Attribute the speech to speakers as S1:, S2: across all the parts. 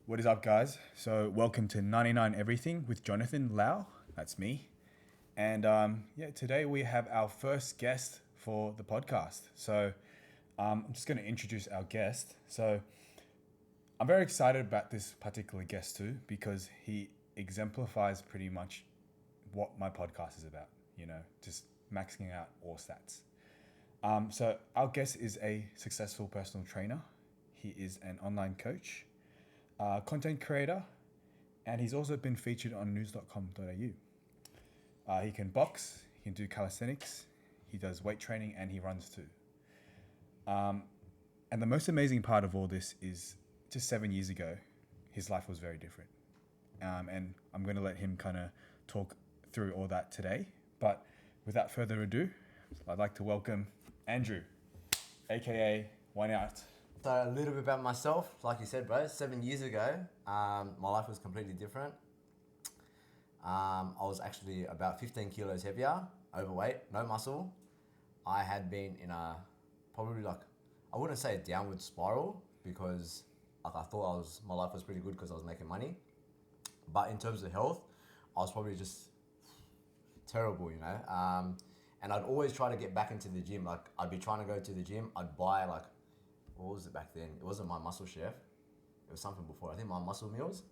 S1: What is up, guys? So, welcome to 99 Everything with Jonathan Lau. That's me. And today we have our first guest for the podcast. So, I'm just going to introduce our guest. So, I'm very excited about this particular guest too, because he exemplifies pretty much what my podcast is about, just maxing out all stats. So, our guest is a successful personal trainer. He is an online coach, content creator, and he's also been featured on news.com.au. He can box, he can do calisthenics, he does weight training, and he runs too. And the most amazing part of all this is just 7 years ago, his life was very different. And I'm going to let him kind of talk through all that today. But without further ado, I'd like to welcome Andrew, AKA Oneout.
S2: So a little bit about myself, like you said, bro, 7 years ago, my life was completely different. I was actually about 15 kilos heavier, overweight, no muscle. I had been in a, probably like, I wouldn't say a downward spiral because I thought my life was pretty good because I was making money. But in terms of health, I was probably just terrible, and I'd always try to get back into the gym. Like I'd be trying to go to the gym, I'd buy like, what was it back then? It wasn't My Muscle Chef. It was something before. I think My Muscle Meals.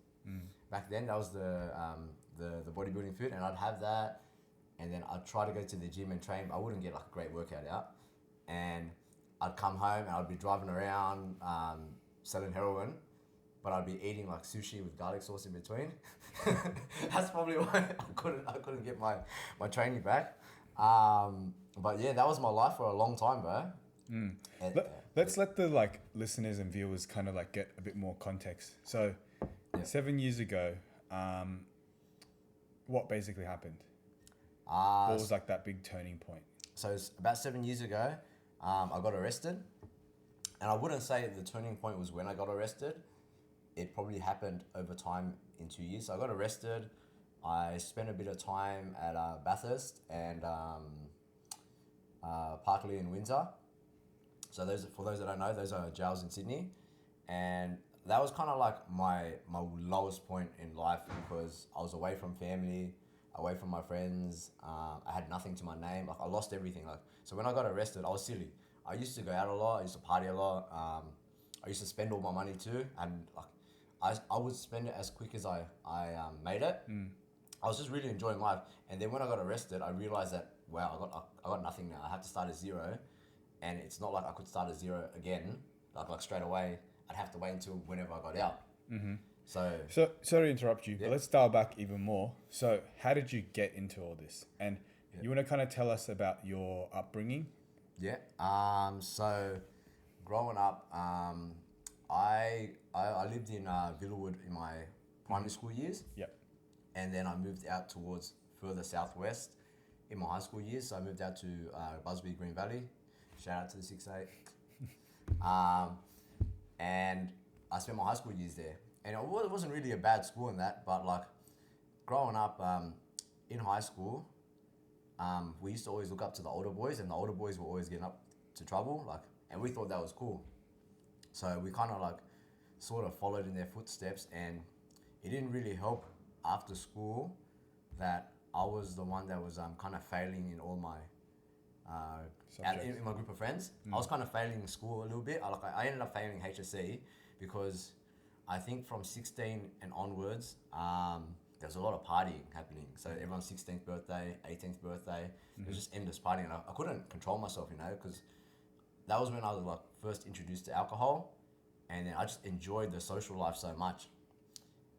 S2: Back then, that was the bodybuilding food, and I'd have that, and then I'd try to go to the gym and train. But I wouldn't get like a great workout out, and I'd come home and I'd be driving around selling heroin, but I'd be eating like sushi with garlic sauce in between. That's probably why I couldn't get my training back. But yeah, that was my life for a long time, bro.
S1: Let's let the listeners and viewers kind of get a bit more context. So, 7 years ago, what basically happened? What was that big turning point?
S2: So it's about 7 years ago, I got arrested, and I wouldn't say the turning point was when I got arrested. It probably happened over time in 2 years. So I got arrested. I spent a bit of time at Bathurst and Parkley in Windsor. So for those that don't know, those are jails in Sydney, and that was kind of like my lowest point in life because I was away from family, away from my friends. I had nothing to my name. Like I lost everything. So when I got arrested, I was silly. I used to go out a lot. I used to party a lot. I used to spend all my money too, and I would spend it as quick as I made it. I was just really enjoying life, and then when I got arrested, I realized that wow, I got nothing now. I have to start at zero. And it's not like I could start at zero again, like straight away. I'd have to wait until whenever I got out. Mm-hmm. So
S1: sorry to interrupt you, but let's dial back even more. So how did you get into all this? And you want to kind of tell us about your upbringing?
S2: Yeah. So growing up, I lived in Villawood in my primary school years.
S1: Yep.
S2: And then I moved out towards further southwest in my high school years. So I moved out to Busby, Green Valley. Shout out to the 6'8". And I spent my high school years there. And it wasn't really a bad school in that, but growing up in high school, we used to always look up to the older boys, and the older boys were always getting up to trouble, and we thought that was cool. So we kind of sort of followed in their footsteps, and it didn't really help after school that I was the one that was kind of failing in all my in my group of friends. I was kind of failing in school a little bit. I ended up failing HSC because I think from 16 and onwards, there was a lot of partying happening. So everyone's 16th birthday, 18th birthday, it was just endless partying. I couldn't control myself, because that was when I was first introduced to alcohol, and then I just enjoyed the social life so much.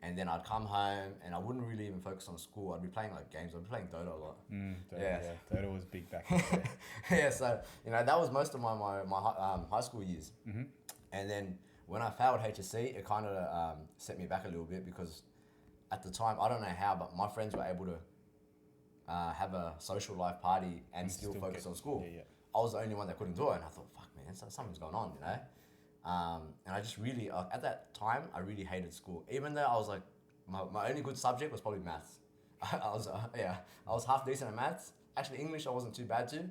S2: And then I'd come home and I wouldn't really even focus on school. I'd be playing games. I'd be playing Dota a lot.
S1: Dota was big back in the day.
S2: Yeah, so that was most of my high school years. Mm-hmm. And then when I failed HSC, it kind of set me back a little bit because at the time, I don't know how, but my friends were able to have a social life party and still focus on school. Yeah. I was the only one that couldn't do it, and I thought, fuck man, something's going on, and I just really, at that time, I really hated school. Even though I was my only good subject was probably maths. I was half decent at maths. Actually, English I wasn't too bad too.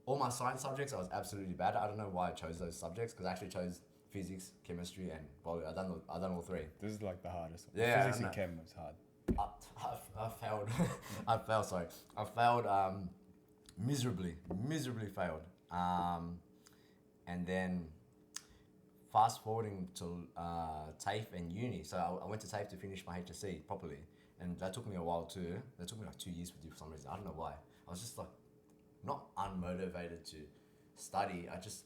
S2: All my science subjects I was absolutely bad at. I don't know why I chose those subjects because I actually chose physics, chemistry, and biology. I done all three.
S1: This is like the hardest one.
S2: Yeah,
S1: Physics
S2: I
S1: and
S2: know.
S1: chem was hard.
S2: I failed. I failed miserably failed. And then fast forwarding to TAFE and uni. So I went to TAFE to finish my HSC properly, and that took me a while too. That took me like 2 years to do for some reason. I don't know why. I was just like not unmotivated to study. I just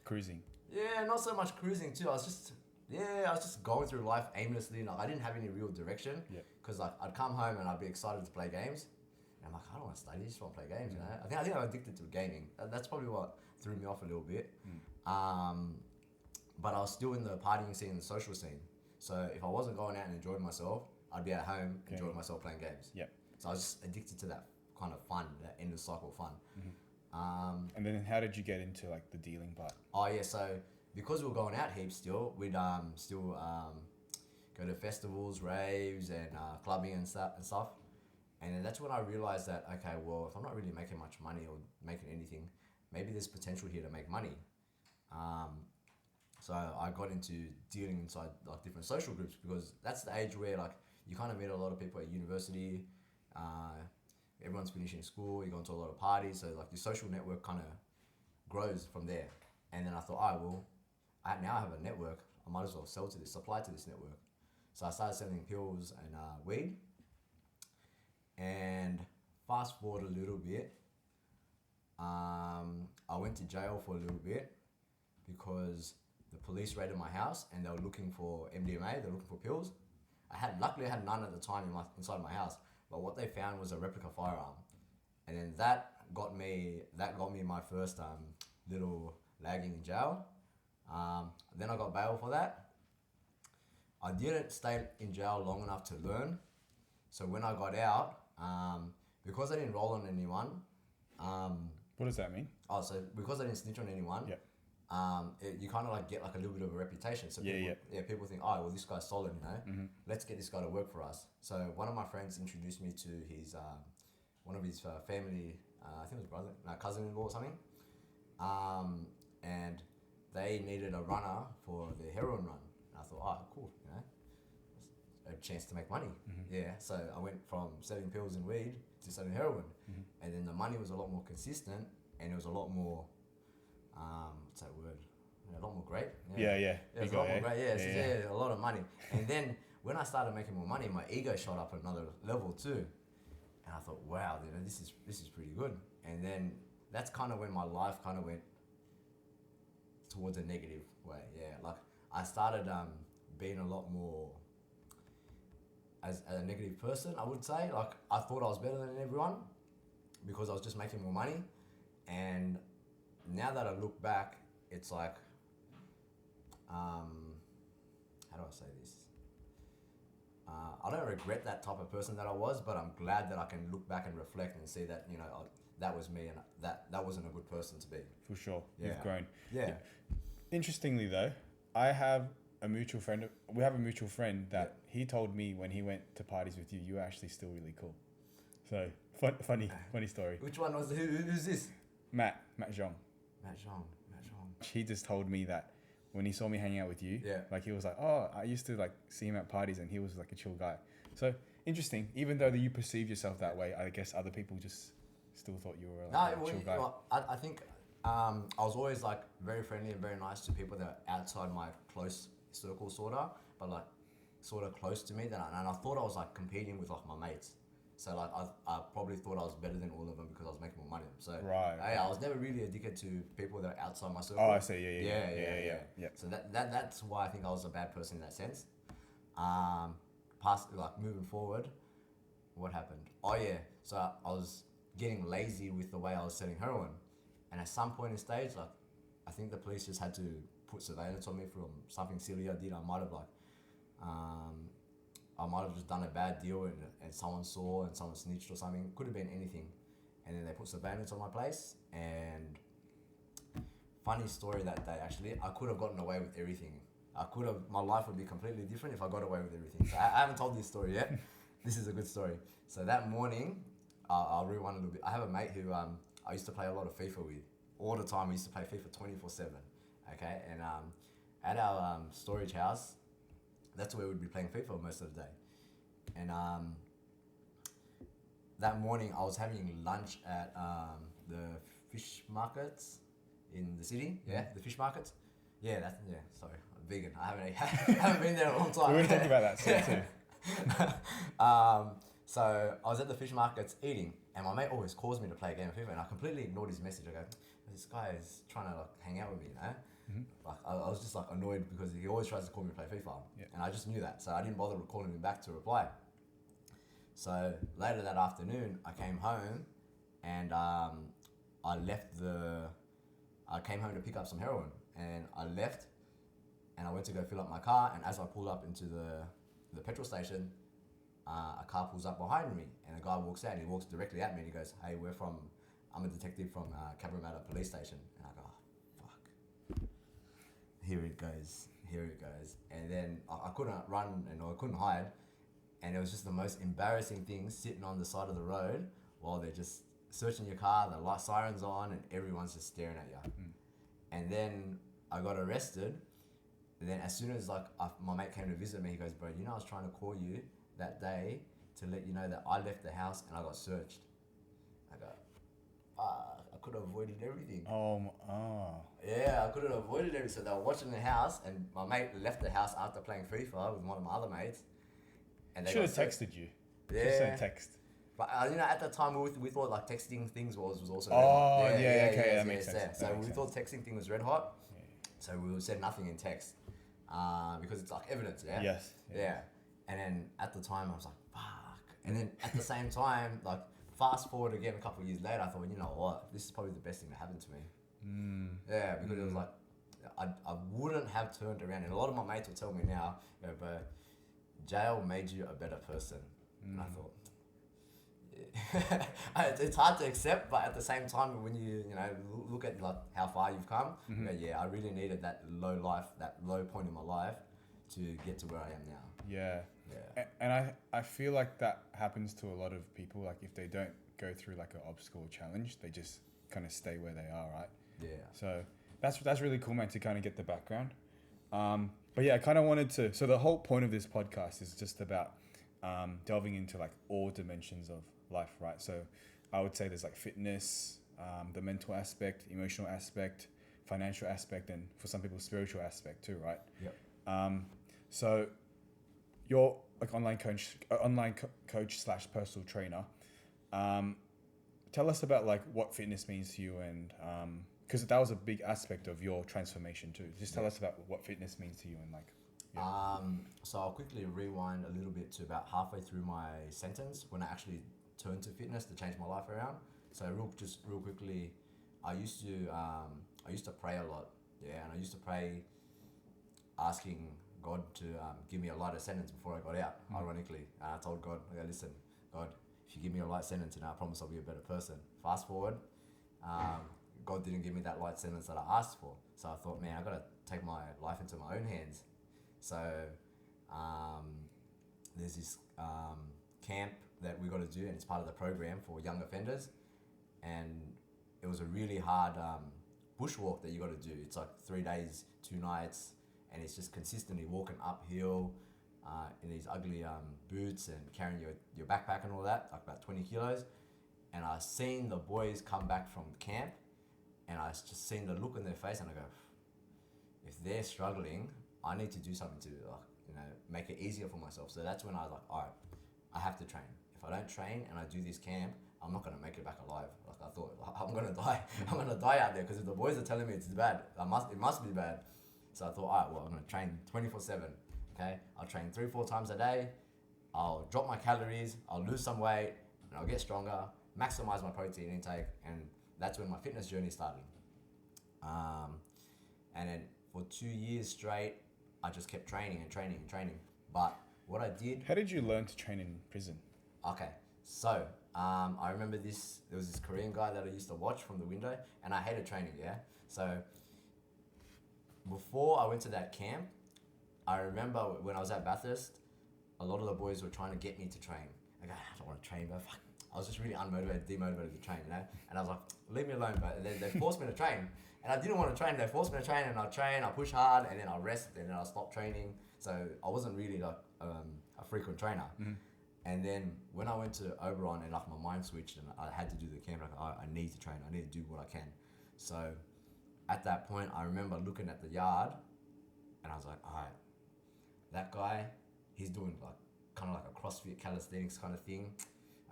S1: Cruising.
S2: not so much cruising too. I was just going through life aimlessly. Like I didn't have any real direction.
S1: Yeah.
S2: Because like I'd come home and I'd be excited to play games, and I'm like, I don't want to study. I just want to play games. You know. I think I'm addicted to gaming. That's probably what threw me off a little bit. But I was still in the partying scene and the social scene. So if I wasn't going out and enjoying myself, I'd be at home enjoying myself playing games.
S1: Yeah.
S2: So I was just addicted to that kind of fun, that end of cycle fun.
S1: And then how did you get into like the dealing part?
S2: Oh yeah, so because we were going out heaps still, we'd still go to festivals, raves, and clubbing and stuff. And then that's when I realized that, okay, well, if I'm not really making much money or making anything, maybe there's potential here to make money. So I got into dealing inside like different social groups, because that's the age where like you kind of meet a lot of people at university. Everyone's finishing school, you go into a lot of parties, so like your social network kind of grows from there. And then I thought, I now have a network, I might as well supply to this network. So I started selling pills and weed. And fast forward a little bit, I went to jail for a little bit because the police raided my house and they were looking for MDMA, they were looking for pills. Luckily I had none at the time inside my house, but what they found was a replica firearm. And then that got me my first little lagging in jail. Then I got bail for that. I didn't stay in jail long enough to learn. So when I got out, because I didn't roll on anyone.
S1: What does that mean?
S2: So because I didn't snitch on anyone,
S1: Yeah.
S2: You kind of like get like a little bit of a reputation. So people think, oh, well, this guy's solid, you know. Let's get this guy to work for us. So one of my friends introduced me to his one of his family, I think it was cousin-in-law or something. And they needed a runner for the heroin run. And I thought, oh, cool, you know, a chance to make money. Yeah, so I went from selling pills and weed to selling heroin. And then the money was a lot more consistent, and it was a lot more, what's that word? A lot more great.
S1: Yeah.
S2: It was a lot more great, a lot of money. And then when I started making more money, my ego shot up another level too. And I thought, wow, you know, this is pretty good. And then that's kind of when my life kind of went towards a negative way. Yeah, like I started being a lot more as a negative person, I would say. Like I thought I was better than everyone because I was just making more money. And now that I look back, it's like, how do I say this? I don't regret that type of person that I was, but I'm glad that I can look back and reflect and see that, you know, that was me, and that wasn't a good person to be.
S1: For sure.
S2: Yeah.
S1: You've grown.
S2: Yeah.
S1: Interestingly though, we have a mutual friend that he told me when he went to parties with you, you were actually still really cool. So funny story.
S2: Which one was who's this?
S1: Matt Jean.
S2: Matt Jean.
S1: He just told me that when he saw me hanging out with you,
S2: Yeah.
S1: like he was like, oh, I used to like see him at parties and he was like a chill guy. So interesting. Even though that you perceived yourself that way, I guess other people just still thought you were like a chill guy.
S2: Well, I think I was always like very friendly and very nice to people that are outside my close circle, sorta, but like sort of close to me. And I thought I was like competing with like my mates. So like I probably thought I was better than all of them because I was making more money. So
S1: Right.
S2: I was never really addicted to people that are outside my circle.
S1: Oh, I see. Yeah.
S2: So that's why I think I was a bad person in that sense. Moving forward, what happened? Oh yeah, so I was getting lazy with the way I was selling heroin, and at some point in stage, like I think the police just had to put surveillance on me from something silly I did. I might have just done a bad deal and someone saw and someone snitched or something. Could have been anything. And then they put surveillance on my place. And funny story that day, actually, I could have gotten away with everything. My life would be completely different if I got away with everything. So I haven't told this story yet. This is a good story. So that morning, I'll rewind a little bit. I have a mate who I used to play a lot of FIFA with. All the time, we used to play FIFA 24/7. Okay, and at our storage house, that's where we'd be playing FIFA most of the day. And that morning I was having lunch at the fish markets in the city. Yeah, the fish markets. Yeah, sorry, I'm vegan. I haven't been there in a long time.
S1: We were talking about that soon too.
S2: So I was at the fish markets eating, and my mate always calls me to play a game of FIFA, and I completely ignored his message. I go, this guy is trying to like hang out with me, you know? Like I was just like annoyed because he always tries to call me to play FIFA, and I just knew that, so I didn't bother calling him back to reply. So later that afternoon, I came home, and I came home to pick up some heroin, and I left, and I went to go fill up my car, and as I pulled up into the petrol station, a car pulls up behind me, and a guy walks out, and he walks directly at me, and he goes, "Hey, I'm a detective from Cabramatta Police Station." And I go, "Oh, fuck. Here it goes. And then I couldn't run, and I couldn't hide, and it was just the most embarrassing thing, sitting on the side of the road while they're just searching your car, the light sirens on, and everyone's just staring at you. And then I got arrested. And then as soon as my mate came to visit me, he goes, "Bro, you know I was trying to call you that day to let you know that I left the house and I got searched." I go, I could have avoided everything. Yeah, I could have avoided everything. So they were watching the house, and my mate left the house after playing FIFA with one of my other mates. And they
S1: should have texted you.
S2: Yeah.
S1: Just sent a text.
S2: But at that time we thought like texting things was also
S1: red hot.
S2: okay,
S1: that makes sense.
S2: So we thought texting thing was red hot. Yeah. So we said nothing in text because it's like evidence. Yeah.
S1: Yes.
S2: Yeah. And then at the time I was like, fuck. And then at the same time, like fast forward again a couple of years later, I thought, you know what, this is probably the best thing that happened to me. Yeah, because it was like I wouldn't have turned around, and a lot of my mates will tell me now, but jail made you a better person. And I thought, it's hard to accept, but at the same time, when you look at like how far you've come, I really needed that low point in my life to get to where I am now.
S1: Yeah. And I feel like that happens to a lot of people. Like if they don't go through like an obstacle challenge, they just kind of stay where they are, right?
S2: Yeah.
S1: So that's really cool, man, to kind of get the background. But yeah, I kind of wanted to. So the whole point of this podcast is just about delving into like all dimensions of life, right? So I would say there's like fitness, the mental aspect, emotional aspect, financial aspect, and for some people, spiritual aspect too, right?
S2: Yep.
S1: So you're like online coach / personal trainer. Tell us about like what fitness means to you, and because that was a big aspect of your transformation too. Just tell us about what fitness means to you and like. Yeah.
S2: So I'll quickly rewind a little bit to about halfway through my sentence when I actually turned to fitness to change my life around. So real quickly, I used to pray a lot, and I used to pray asking God to give me a lighter sentence before I got out. Ironically, I told God, "Okay, listen, God, if you give me a light sentence, and I promise I'll be a better person." Fast forward, God didn't give me that light sentence that I asked for. So I thought, man, I got to take my life into my own hands. So there's this camp that we got to do, and it's part of the program for young offenders. And it was a really hard bushwalk that you got to do. It's like 3 days, 2 nights, and it's just consistently walking uphill in these ugly boots and carrying your backpack and all that, like about 20 kilos. And I seen the boys come back from camp, and I just seen the look in their face, and I go, if they're struggling, I need to do something to make it easier for myself. So that's when I was like, all right, I have to train. If I don't train and I do this camp, I'm not going to make it back alive. Like I thought, I'm going to die. I'm going to die out there, because if the boys are telling me it's bad, it must be bad. So I thought, all right, well, I'm going to train 24/7. Okay, I'll train 3-4 times a day. I'll drop my calories. I'll lose some weight, and I'll get stronger. Maximize my protein intake, and that's when my fitness journey started. And then for 2 years straight, I just kept training. But what I did...
S1: How did you learn to train in prison?
S2: Okay, so I remember there was this Korean guy that I used to watch from the window, and I hated training, So before I went to that camp, I remember when I was at Bathurst, a lot of the boys were trying to get me to train. I go, I don't want to train, bro. Fuck. I was just really unmotivated, demotivated to train, you know. And I was like, leave me alone. But they forced me to train, and I didn't want to train. They forced me to train, and I train, I push hard, and then I rest, and then I stop training. So I wasn't really like a frequent trainer.
S1: Mm-hmm.
S2: And then when I went to Oberon, and like my mind switched, and I had to do the camp, like I need to train, I need to do what I can. So at that point, I remember looking at the yard, and I was like, all right, that guy, he's doing like kind of like a CrossFit calisthenics kind of thing.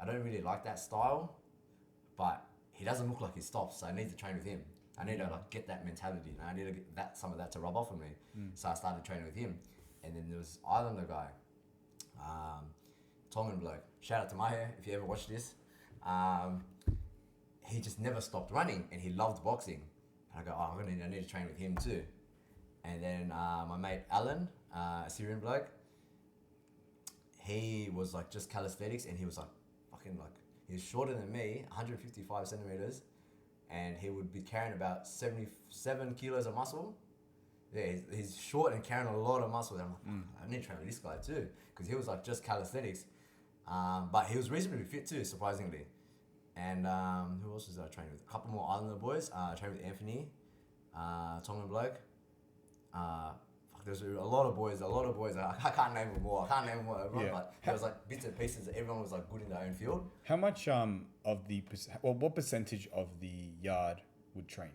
S2: I don't really like that style, but he doesn't look like he stops, so I need to train with him. I need to like get that mentality, and I need to get some of that to rub off on me. So I started training with him, and then there was Islander guy, Tongan bloke. Shout out to my hair if you ever watch this. He just never stopped running, and he loved boxing. And I go, oh, I need to train with him too. And then my mate Alan, a Syrian bloke, he was like just calisthenics, and he was like fucking like, he was shorter than me, 155 centimeters, and he would be carrying about 77 kilos of muscle. Yeah, he's short and carrying a lot of muscle. And I'm like, I need to train with this guy too, because he was like just calisthenics, but he was reasonably fit too, surprisingly. And who else was I training with? A couple more Islander boys. I trained with Anthony, Tongan bloke. There's a lot of boys. I can't name them all. Everyone,
S1: Yeah.
S2: but there was like bits and pieces. Everyone was like good in their own field.
S1: How much what percentage of the yard would train?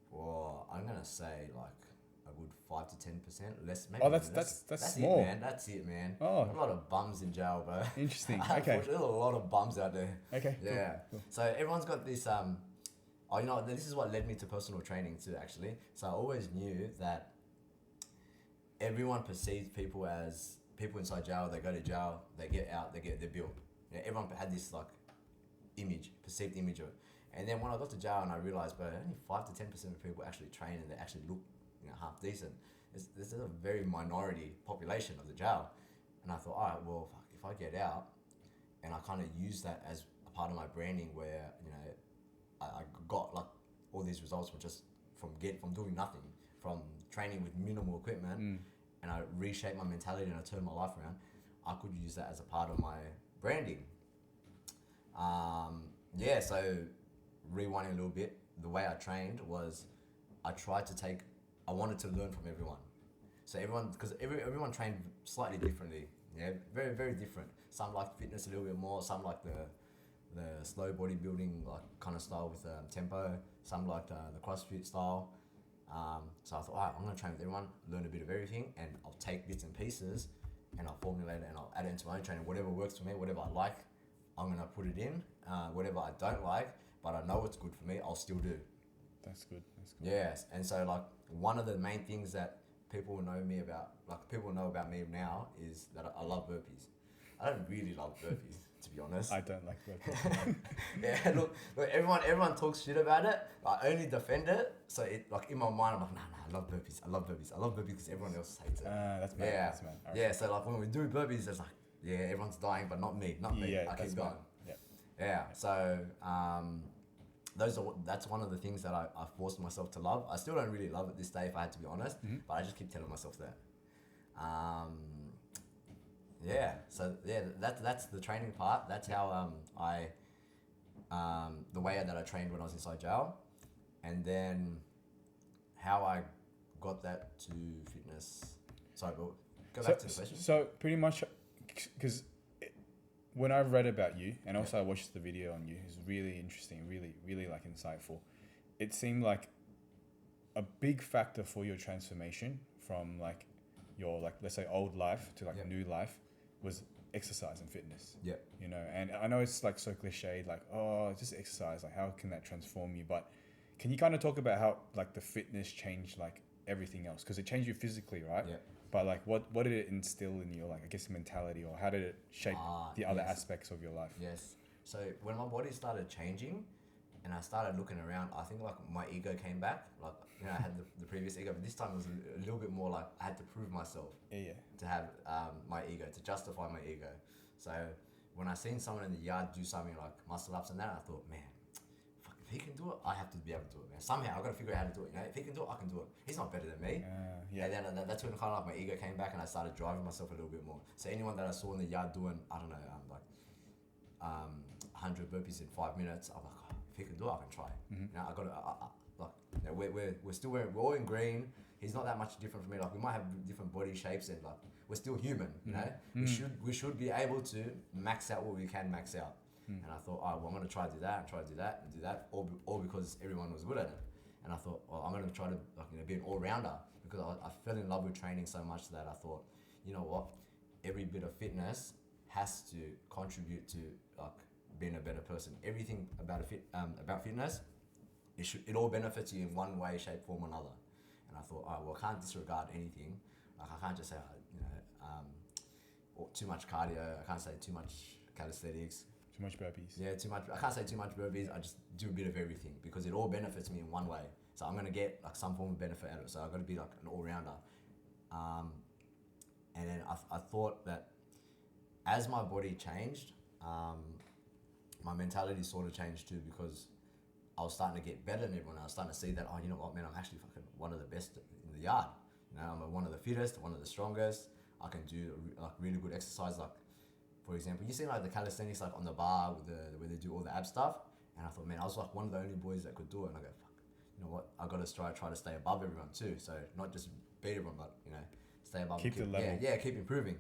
S2: Well, I'm gonna say like a good 5 to 10%. Less, maybe.
S1: Oh, that's small.
S2: it, man. That's it, man.
S1: Oh.
S2: A lot of bums in jail, bro.
S1: Interesting. Okay.
S2: Unfortunately, a lot of bums out there.
S1: Okay.
S2: Yeah.
S1: Cool.
S2: So everyone's got this. Oh, you know, this is what led me to personal training too. Actually, so I always knew that everyone perceives people as people inside jail. They go to jail, they get out, they're built. Yeah, everyone had this like perceived image of it. And then when I got to jail and I realized, bro, only 5 to 10% of people actually train and they actually look, half decent. There's a very minority population of the jail. And I thought, all right, well, if I get out and I kind of use that as a part of my branding, where I got like all these results from just from doing nothing, from training with minimal equipment, and I reshaped my mentality and I turned my life around, I could use that as a part of my branding. So rewinding a little bit, the way I trained was I wanted to learn from everyone. So everyone trained slightly differently, very, very different. Some like fitness a little bit more, some like the slow bodybuilding like kind of style with tempo, some like the CrossFit style. So I thought, all right, I'm going to train with everyone, learn a bit of everything, and I'll take bits and pieces and I'll formulate it and I'll add it into my own training. Whatever works for me, whatever I like, I'm going to put it in. Whatever I don't like, but I know it's good for me, I'll still do.
S1: That's good.
S2: Yes, and so like one of the main things that people know about me now is that I love burpees. I don't really love burpees, to be honest.
S1: I don't like burpees.
S2: Yeah, look, everyone talks shit about it. I only defend it. So it like in my mind, I'm like, nah, I love burpees. I love burpees because everyone else hates it.
S1: That's mad.
S2: Yeah,
S1: That's mad. All right.
S2: yeah. So like when we do burpees, it's like, yeah, everyone's dying, but not me.
S1: Yeah,
S2: I
S1: that's
S2: keep going.
S1: mad. Yeah.
S2: Yeah. So that's one of the things that I forced myself to love. I still don't really love it this day, if I had to be honest. But I just keep telling myself that. So that's the training part. That's how the way that I trained when I was inside jail, and then how I got that to fitness. Sorry, but go back to the question.
S1: So pretty much, because when I read about you, and also I watched the video on you, it's really interesting, really, really like insightful. It seemed like a big factor for your transformation from like your like, let's say, old life to like new life was exercise and fitness.
S2: Yeah.
S1: And I know it's like so cliched, like, oh, just exercise, like how can that transform you? But can you kind of talk about how like the fitness changed like everything else? Because it changed you physically, right?
S2: Yeah.
S1: But like what did it instill in your, like, I guess, mentality, or how did it shape the other aspects of your life?
S2: Yes. So when my body started changing and I started looking around, I think like my ego came back. Like, I had the previous ego, but this time it was a little bit more like I had to prove myself to have my ego, to justify my ego. So when I seen someone in the yard do something like muscle ups and that, I thought, man, fuck, if he can do it, I have to be able to do it, man. Somehow I've got to figure out how to do it. If he can do it, I can do it. He's not better than me. And then that's when kind of like my ego came back and I started driving myself a little bit more. So anyone that I saw in the yard doing, I don't know, 100 burpees in 5 minutes. I'm like, oh, if he can do it, I can try. You know, I got to, like, you know, we're all in green. He's not that much different from me. Like, we might have different body shapes and like, we're still human, you know? We should be able to max out what we can max out. And I thought, oh, well, I'm going to try to do that and try to do that and do that, all because everyone was good at it. And I thought, well, I'm going to try to, like, you know, be an all-rounder, because I fell in love with training so much that I thought, you know what, every bit of fitness has to contribute to like being a better person. Everything about about fitness, it all benefits you in one way, shape, form, or another. And I thought, oh, well, I can't disregard anything. Like, I can't just say, you know, or too much cardio. I can't say too much calisthenics.
S1: Too much burpees.
S2: Yeah, too much. I can't say too much burpees. I just do a bit of everything, because it all benefits me in one way. So I'm gonna get like some form of benefit out of it. So I've got to be like an all-rounder. And then I thought that as my body changed, my mentality sort of changed too, because I was starting to get better than everyone. I was starting to see that, oh, you know what, man, I'm actually fucking one of the best in the yard. You know, I'm one of the fittest, one of the strongest. I can do like really good exercise. Like, for example, you see like the calisthenics like on the bar with where they do all the ab stuff. And I thought, man, I was like one of the only boys that could do it. And I go, fuck, you know what? I got to try to stay above everyone too. So not just beat everyone, but you know, stay above.
S1: Keep the level.
S2: Yeah, keep improving.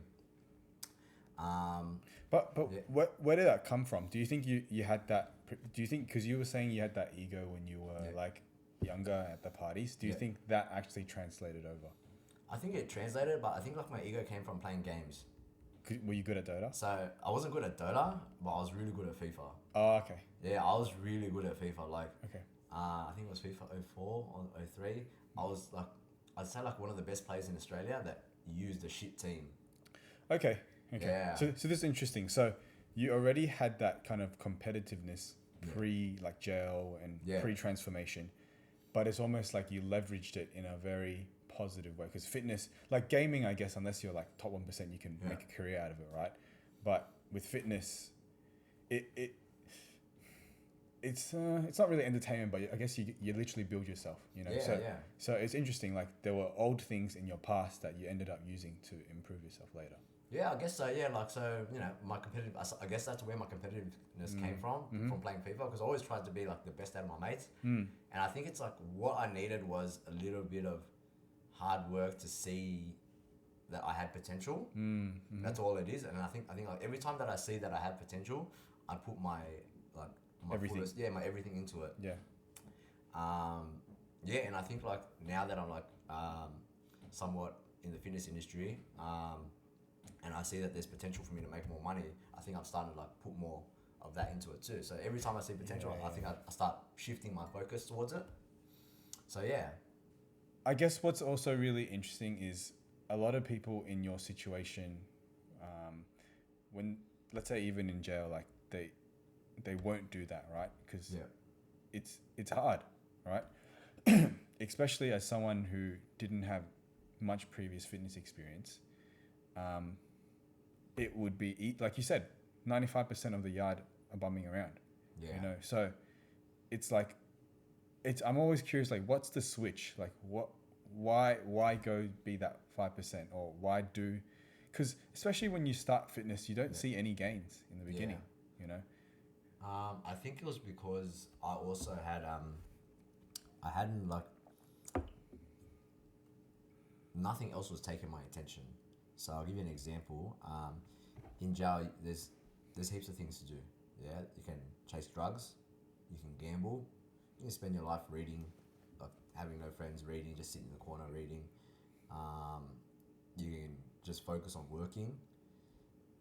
S1: But yeah. Where did that come from? Do you think you had that? Do you think, because you were saying you had that ego when you were like younger at the parties? Do you think that actually translated over?
S2: I think it translated, but I think like my ego came from playing games.
S1: Were you good at Dota?
S2: So I wasn't good at Dota, but I was really good at FIFA.
S1: Oh, okay.
S2: Yeah, I was really good at FIFA. Like,
S1: okay.
S2: I think it was FIFA 04 or 03. I was like, I'd say like one of the best players in Australia that used a shit team.
S1: Okay.
S2: Yeah.
S1: So this is interesting. So you already had that kind of competitiveness pre like jail and pre-transformation, but it's almost like you leveraged it in a very positive way, because fitness, like gaming, I guess, unless you're like top 1%, you can make a career out of it, right? But with fitness, it's not really entertainment, but I guess you literally build yourself, you know. So it's interesting, like there were old things in your past that you ended up using to improve yourself later.
S2: Yeah, I guess so. Yeah, like, so, you know, I guess that's where my competitiveness came from playing FIFA, because I always tried to be like the best out of my mates. And I think it's like what I needed was a little bit of hard work to see that I had potential. That's all it is. And I think like every time that I see that I have potential, I put my
S1: everything.
S2: My everything into it.
S1: Yeah.
S2: And I think like now that I'm like somewhat in the fitness industry, and I see that there's potential for me to make more money, I think I'm starting to like put more of that into it too. So every time I see potential, I think I start shifting my focus towards it. So yeah.
S1: I guess what's also really interesting is a lot of people in your situation, when, let's say even in jail, like they won't do that, right? Because it's hard, right? Especially as someone who didn't have much previous fitness experience. It would be, like you said, 95% of the yard are bumming around.
S2: Yeah.
S1: You know, so it's like, I'm always curious, like, what's the switch? Like, why go be that 5%, or why do? Because especially when you start fitness, you don't see any gains in the beginning. You know.
S2: I think it was because I also had I hadn't like nothing else was taking my attention. So I'll give you an example. In jail, there's heaps of things to do. Yeah, you can chase drugs, you can gamble, you can spend your life reading, like having no friends, reading, just sitting in the corner reading. You can just focus on working.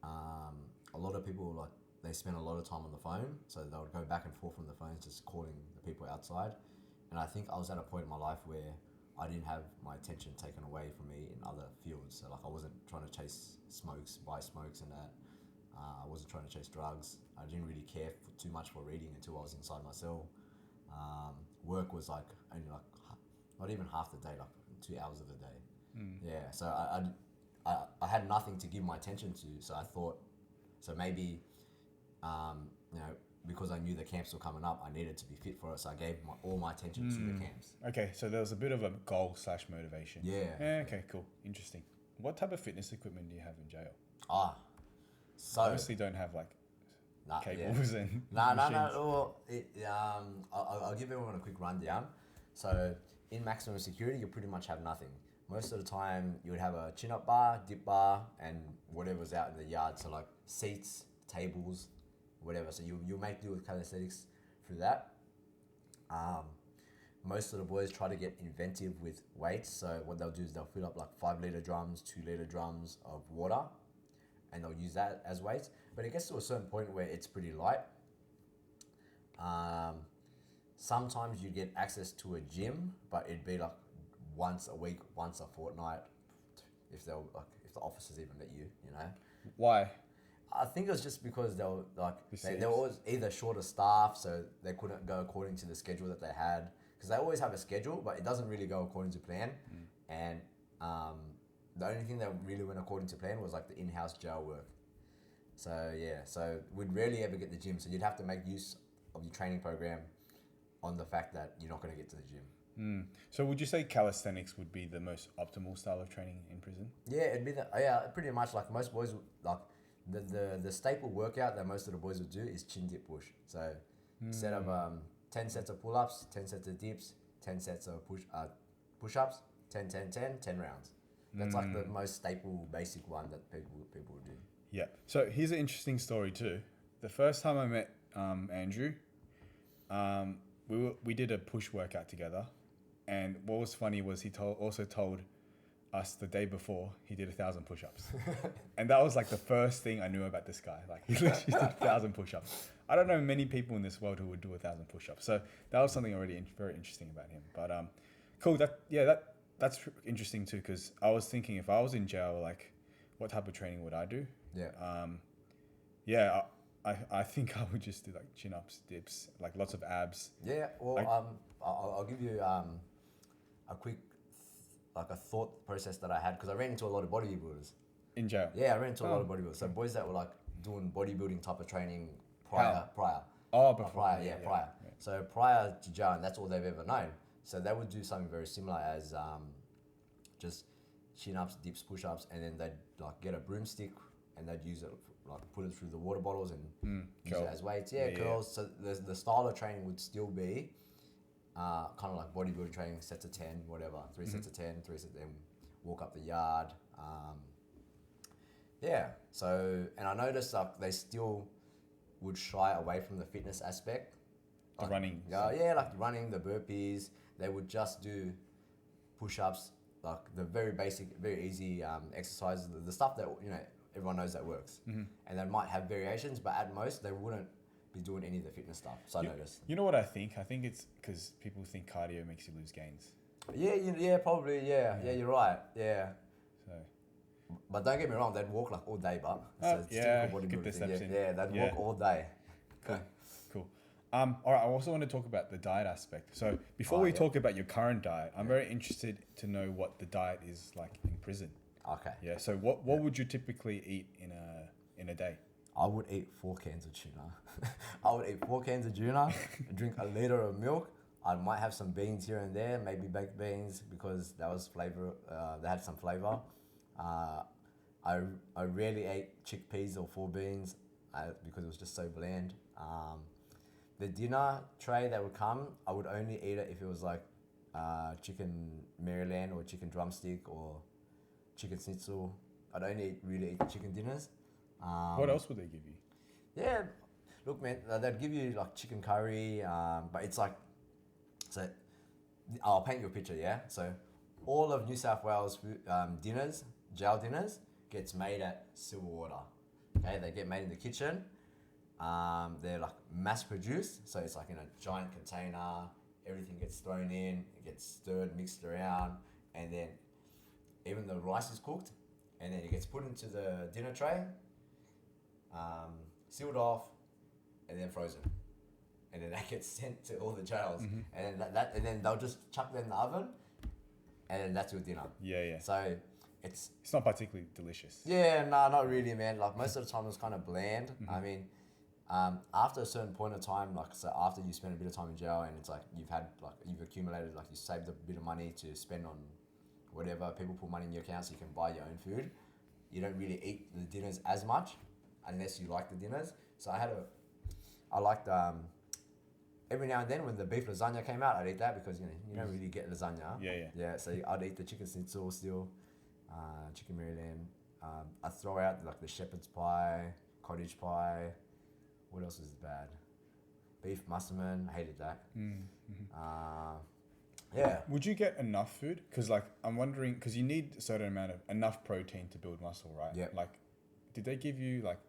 S2: A lot of people like they spend a lot of time on the phone, so they would go back and forth from the phones, just calling the people outside. And I think I was at a point in my life where I didn't have my attention taken away from me in other fields. So like I wasn't trying to chase smokes, buy smokes and that. I wasn't trying to chase drugs. I didn't really care too much for reading until I was inside my cell. Work was like only like not even half the day, like 2 hours of the day. Yeah, so I had nothing to give my attention to. So I thought, so maybe, you know, because I knew the camps were coming up, I needed to be fit for it. So I gave all my attention to the camps.
S1: Okay, so there was a bit of a goal / motivation.
S2: Yeah.
S1: Okay, cool. Interesting. What type of fitness equipment do you have in jail?
S2: So
S1: obviously don't have like
S2: Nah,
S1: cables and
S2: No.
S1: machines?
S2: Well, I'll give everyone a quick rundown. So in maximum security, you pretty much have nothing. Most of the time, you would have a chin-up bar, dip bar, and whatever's out in the yard. So like seats, tables, whatever. So you make do with calisthenics through that. Most of the boys try to get inventive with weights. So what they'll do is they'll fill up like 5 liter drums, 2 liter drums of water, and they'll use that as weights. But it gets to a certain point where it's pretty light. Sometimes you get access to a gym, but it'd be like once a week, once a fortnight, if the officers even let you, you know.
S1: Why?
S2: I think it was just because they were like they
S1: seems-
S2: were always either short of staff, so they couldn't go according to the schedule that they had. Because they always have a schedule, but it doesn't really go according to plan. And the only thing that really went according to plan was like the in-house jail work. So yeah, so we'd rarely ever get the gym. So you'd have to make use of your training program on the fact that you're not going to get to the gym.
S1: So would you say calisthenics would be the most optimal style of training in prison?
S2: Yeah, it'd be pretty much like most boys like the staple workout that most of the boys would do is chin dip push. So instead of 10 sets of pull-ups, 10 sets of dips, 10 sets of push-ups, 10 rounds. That's like the most staple basic one that people would do.
S1: Yeah. So here's an interesting story too. The first time I met Andrew, we did a push workout together, and what was funny was he also told us the day before he did 1,000 push-ups, and that was like the first thing I knew about this guy. Like he literally did 1,000 push-ups. I don't know many people in this world who would do 1,000 push-ups. So that was something already very interesting about him. But cool. That's interesting too, because I was thinking if I was in jail, like what type of training would I do?
S2: Yeah.
S1: I think I would just do like chin-ups, dips, like lots of abs.
S2: Yeah. Well,
S1: like,
S2: I'll give you a quick a thought process that I had, because I ran into a lot of bodybuilders.
S1: In jail?
S2: Yeah, I ran into a lot of bodybuilders. So boys that were like doing bodybuilding type of training prior.
S1: Oh, before.
S2: Prior. Yeah. So prior to jail, and that's all they've ever known. So they would do something very similar as just chin-ups, dips, push-ups, and then they'd like get a broomstick and they'd use it, like put it through the water bottles and use it as weights. Yeah, curls. So the style of training would still be kind of like bodybuilding training, sets of 10, whatever. 3 sets of 10, 3 sets, then walk up the yard. So, and I noticed like they still would shy away from the fitness aspect.
S1: The running.
S2: Yeah, like running, the burpees. They would just do push-ups, like the very basic, very easy exercises, the stuff that, you know, everyone knows that works. And they might have variations, but at most they wouldn't be doing any of the fitness stuff. So I noticed.
S1: You know what I think? I think it's because people think cardio makes you lose gains.
S2: Yeah, probably. Yeah, you're right. Yeah.
S1: So.
S2: But don't get me wrong, they'd walk like all day, but
S1: get the steps in.
S2: Yeah, they'd walk all day.
S1: Cool. All right. I also want to talk about the diet aspect. So before we talk about your current diet, I'm very interested to know what the diet is like in prison.
S2: Okay.
S1: Yeah. So what would you typically eat in a day?
S2: I would eat 4 cans of tuna. I would eat 4 cans of tuna, drink a liter of milk. I might have some beans here and there, maybe baked beans, because that was flavor. They had some flavor. I rarely ate chickpeas or 4 beans because it was just so bland. The dinner tray that would come, I would only eat it if it was like chicken Maryland or chicken drumstick or chicken schnitzel. I'd only really eat chicken dinners.
S1: What else would they give you?
S2: Yeah, look, man, they'd give you like chicken curry, but it's like, so I'll paint you a picture, yeah? So all of New South Wales dinners, jail dinners, gets made at Silverwater. Okay, they get made in the kitchen. They're like mass produced, so it's like in a giant container. Everything gets thrown in, it gets stirred, mixed around, and then even the rice is cooked, and then it gets put into the dinner tray, sealed off, and then frozen, and then that gets sent to all the jails, and and then they'll just chuck that in the oven, and then that's your dinner.
S1: Yeah.
S2: So it's
S1: not particularly delicious.
S2: Yeah, no, not really, man. Like most of the time, it was kind of bland. I mean, after a certain point of time, like so after you spend a bit of time in jail, and it's like you've accumulated, like you saved a bit of money to spend on whatever. People put money in your account so you can buy your own food. You don't really eat the dinners as much unless you like the dinners. So I had I liked every now and then when the beef lasagna came out, I'd eat that because you don't really get lasagna.
S1: Yeah.
S2: So I'd eat the chicken schnitzel still, chicken Maryland. I'd throw out like the shepherd's pie, cottage pie. What else is bad? Beef musselman. I hated that. Yeah.
S1: Would you get enough food? Because like I'm wondering, because you need a certain amount of enough protein to build muscle, right?
S2: Yeah.
S1: Like, did they give you like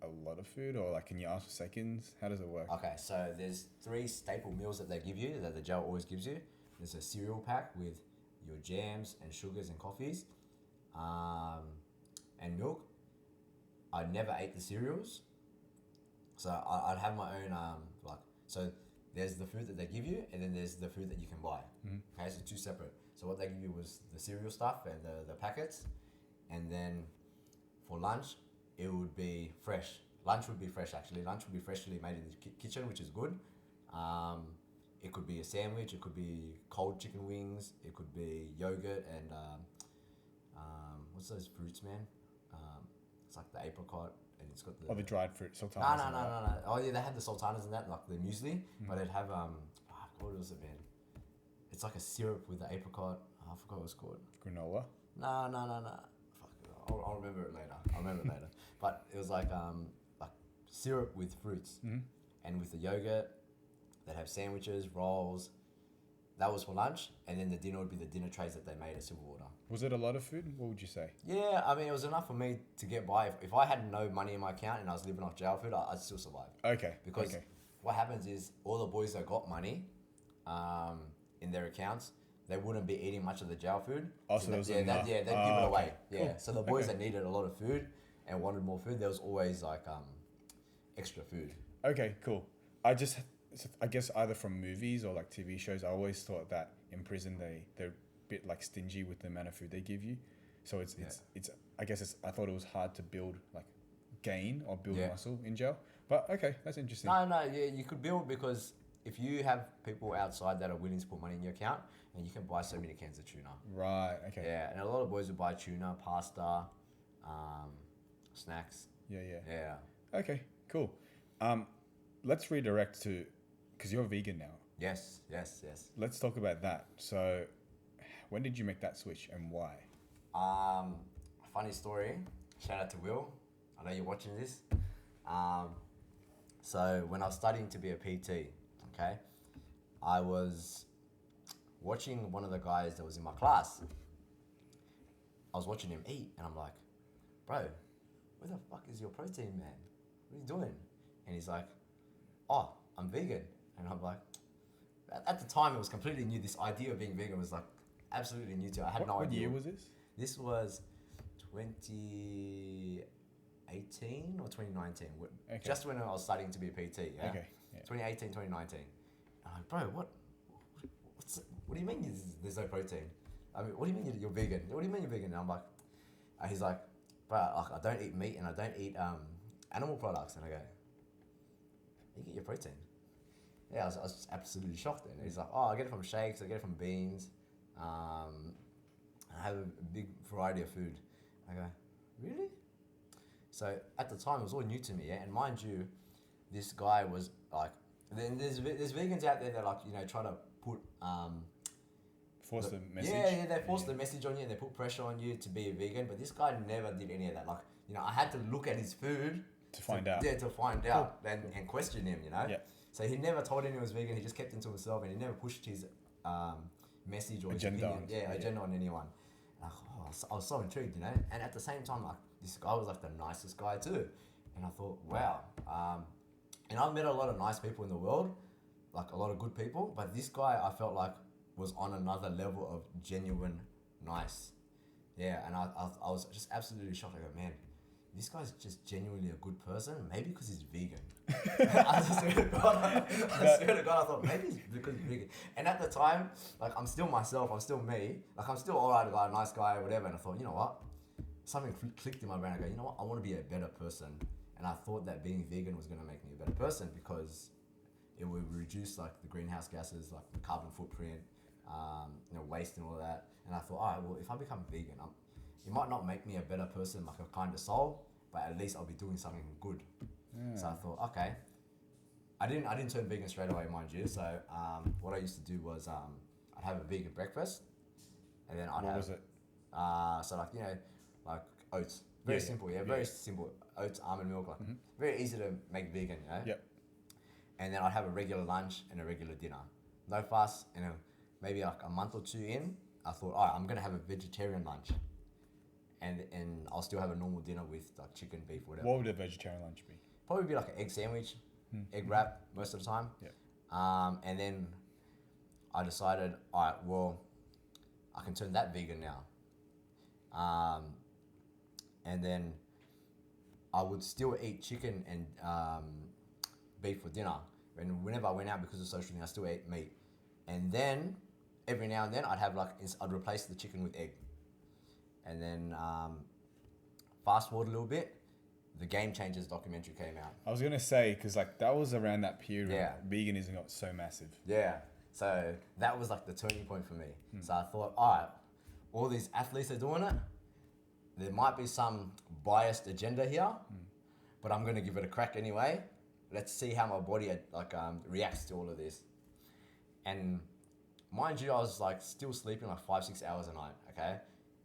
S1: a lot of food, or like can you ask for seconds? How does it work?
S2: Okay, so there's 3 staple meals that they give you that the gel always gives you. There's a cereal pack with your jams and sugars and coffees, and milk. I never ate the cereals, so I'd have my own so. There's the food that they give you, and then there's the food that you can buy. Okay, so 2 separate. So what they give you was the cereal stuff and the packets, and then for lunch, it would be fresh. Lunch would be fresh, actually. Lunch would be freshly made in the kitchen, which is good. It could be a sandwich. It could be cold chicken wings. It could be yogurt and what's those fruits, man? It's like the apricot, and it's got the...
S1: Or the dried fruit, sultanas.
S2: No. Oh yeah, they had the sultanas and that, like the muesli, but it'd have what was it, man? It's like a syrup with the apricot. Oh, I forgot what it's called.
S1: Granola.
S2: No. Fuck, I'll remember it later. But it was like syrup with fruits, and with the yogurt. They'd have sandwiches, rolls. That was for lunch, and then the dinner would be the dinner trays that they made at Silverwater.
S1: Was it a lot of food? What would you say?
S2: Yeah, I mean, it was enough for me to get by. If I had no money in my account and I was living off jail food, I'd still survive.
S1: Okay.
S2: Because what happens is all the boys that got money in their accounts, they wouldn't be eating much of the jail food.
S1: Also, they'd give
S2: it away. Yeah.
S1: Cool.
S2: So the boys that needed a lot of food and wanted more food, there was always like extra food.
S1: Okay, cool. I guess either from movies or like TV shows, I always thought that in prison they're a bit like stingy with the amount of food they give you. So it's I thought it was hard to build gain or build muscle in jail. But okay, that's interesting.
S2: You could build because if you have people outside that are willing to put money in your account, and you can buy so many cans of tuna.
S1: Right. Okay.
S2: Yeah, and a lot of boys would buy tuna, pasta, snacks.
S1: Yeah. Okay. Cool. Let's redirect to, because you're vegan now.
S2: Yes.
S1: Let's talk about that. So, when did you make that switch and why?
S2: Funny story. Shout out to Will. I know you're watching this. So when I was studying to be a PT, okay, I was watching one of the guys that was in my class. I was watching him eat, and I'm like, bro, where the fuck is your protein, man? What are you doing? And he's like, oh, I'm vegan. And I'm like, at the time, it was completely new. This idea of being vegan was like absolutely new to me. I had no idea.
S1: What year was this?
S2: This was 2018 or 2019.
S1: Okay.
S2: Just when I was studying to be a PT, yeah?
S1: Okay. Yeah.
S2: 2018, 2019. I'm like, bro, what do you mean there's no protein? I mean, what do you mean you're vegan? What do you mean you're vegan? And I'm like, he's like, bro, I don't eat meat and I don't eat animal products. And I go, you get your protein? Yeah, I was just absolutely shocked then. He's like, oh, I get it from shakes, I get it from beans. I have a big variety of food. I go, really? So at the time, it was all new to me, yeah? And mind you, this guy was like, then there's vegans out there that like, try to put...
S1: force the message?
S2: Yeah, they force the message on you and they put pressure on you to be a vegan, but this guy never did any of that. Like, I had to look at his food...
S1: To find out.
S2: Yeah, to find out and question him,
S1: Yeah.
S2: So he never told anyone he was vegan, he just kept it to himself and he never pushed his message or
S1: agenda.
S2: Agenda on anyone. Like, I was so intrigued, And at the same time, like, this guy was like the nicest guy too. And I thought, wow. And I've met a lot of nice people in the world, like a lot of good people, but this guy I felt like was on another level of genuine nice. Yeah, and I was just absolutely shocked. I go, man, this guy's just genuinely a good person, maybe because he's vegan. I swear to God, I thought, maybe it's because he's vegan. And at the time, like, I'm still myself, I'm still me. Like, I'm still alright guy, nice guy, whatever. And I thought, you know what? Something clicked in my brain. I go, you know what? I want to be a better person. And I thought that being vegan was going to make me a better person because it would reduce, like, the greenhouse gases, like the carbon footprint, waste and all that. And I thought, all right, well, if I become vegan, it might not make me a better person, like a kinder soul, but at least I'll be doing something good. So I thought, okay, I didn't turn vegan straight away, mind you. So what I used to do was I'd have a vegan breakfast, and then I'd
S1: What
S2: have
S1: was it?
S2: so like like oats, very simple, very simple oats, almond milk, like very easy to make vegan,
S1: Yep.
S2: And then I'd have a regular lunch and a regular dinner, no fuss. And maybe like a month or two in, I thought, all right, I'm gonna have a vegetarian lunch, and I'll still have a normal dinner with like chicken, beef, whatever.
S1: What would a vegetarian lunch be?
S2: Probably be like an egg sandwich, egg wrap most of the time.
S1: Yep.
S2: And then I decided, all right, well, I can turn that vegan now. And then I would still eat chicken and beef for dinner. And whenever I went out because of social thing, I still ate meat. And then every now and then I'd have I'd replace the chicken with egg. And then fast forward a little bit, the Game Changers documentary came out.
S1: I was gonna say, because like that was around that period
S2: Yeah.
S1: when veganism got so massive.
S2: Yeah. So that was like the turning point for me. So I thought, all right, all these athletes are doing it. There might be some biased agenda here, but I'm gonna give it a crack anyway. Let's see how my body reacts to all of this. And mind you, I was like still sleeping like 5-6 hours a night. Okay.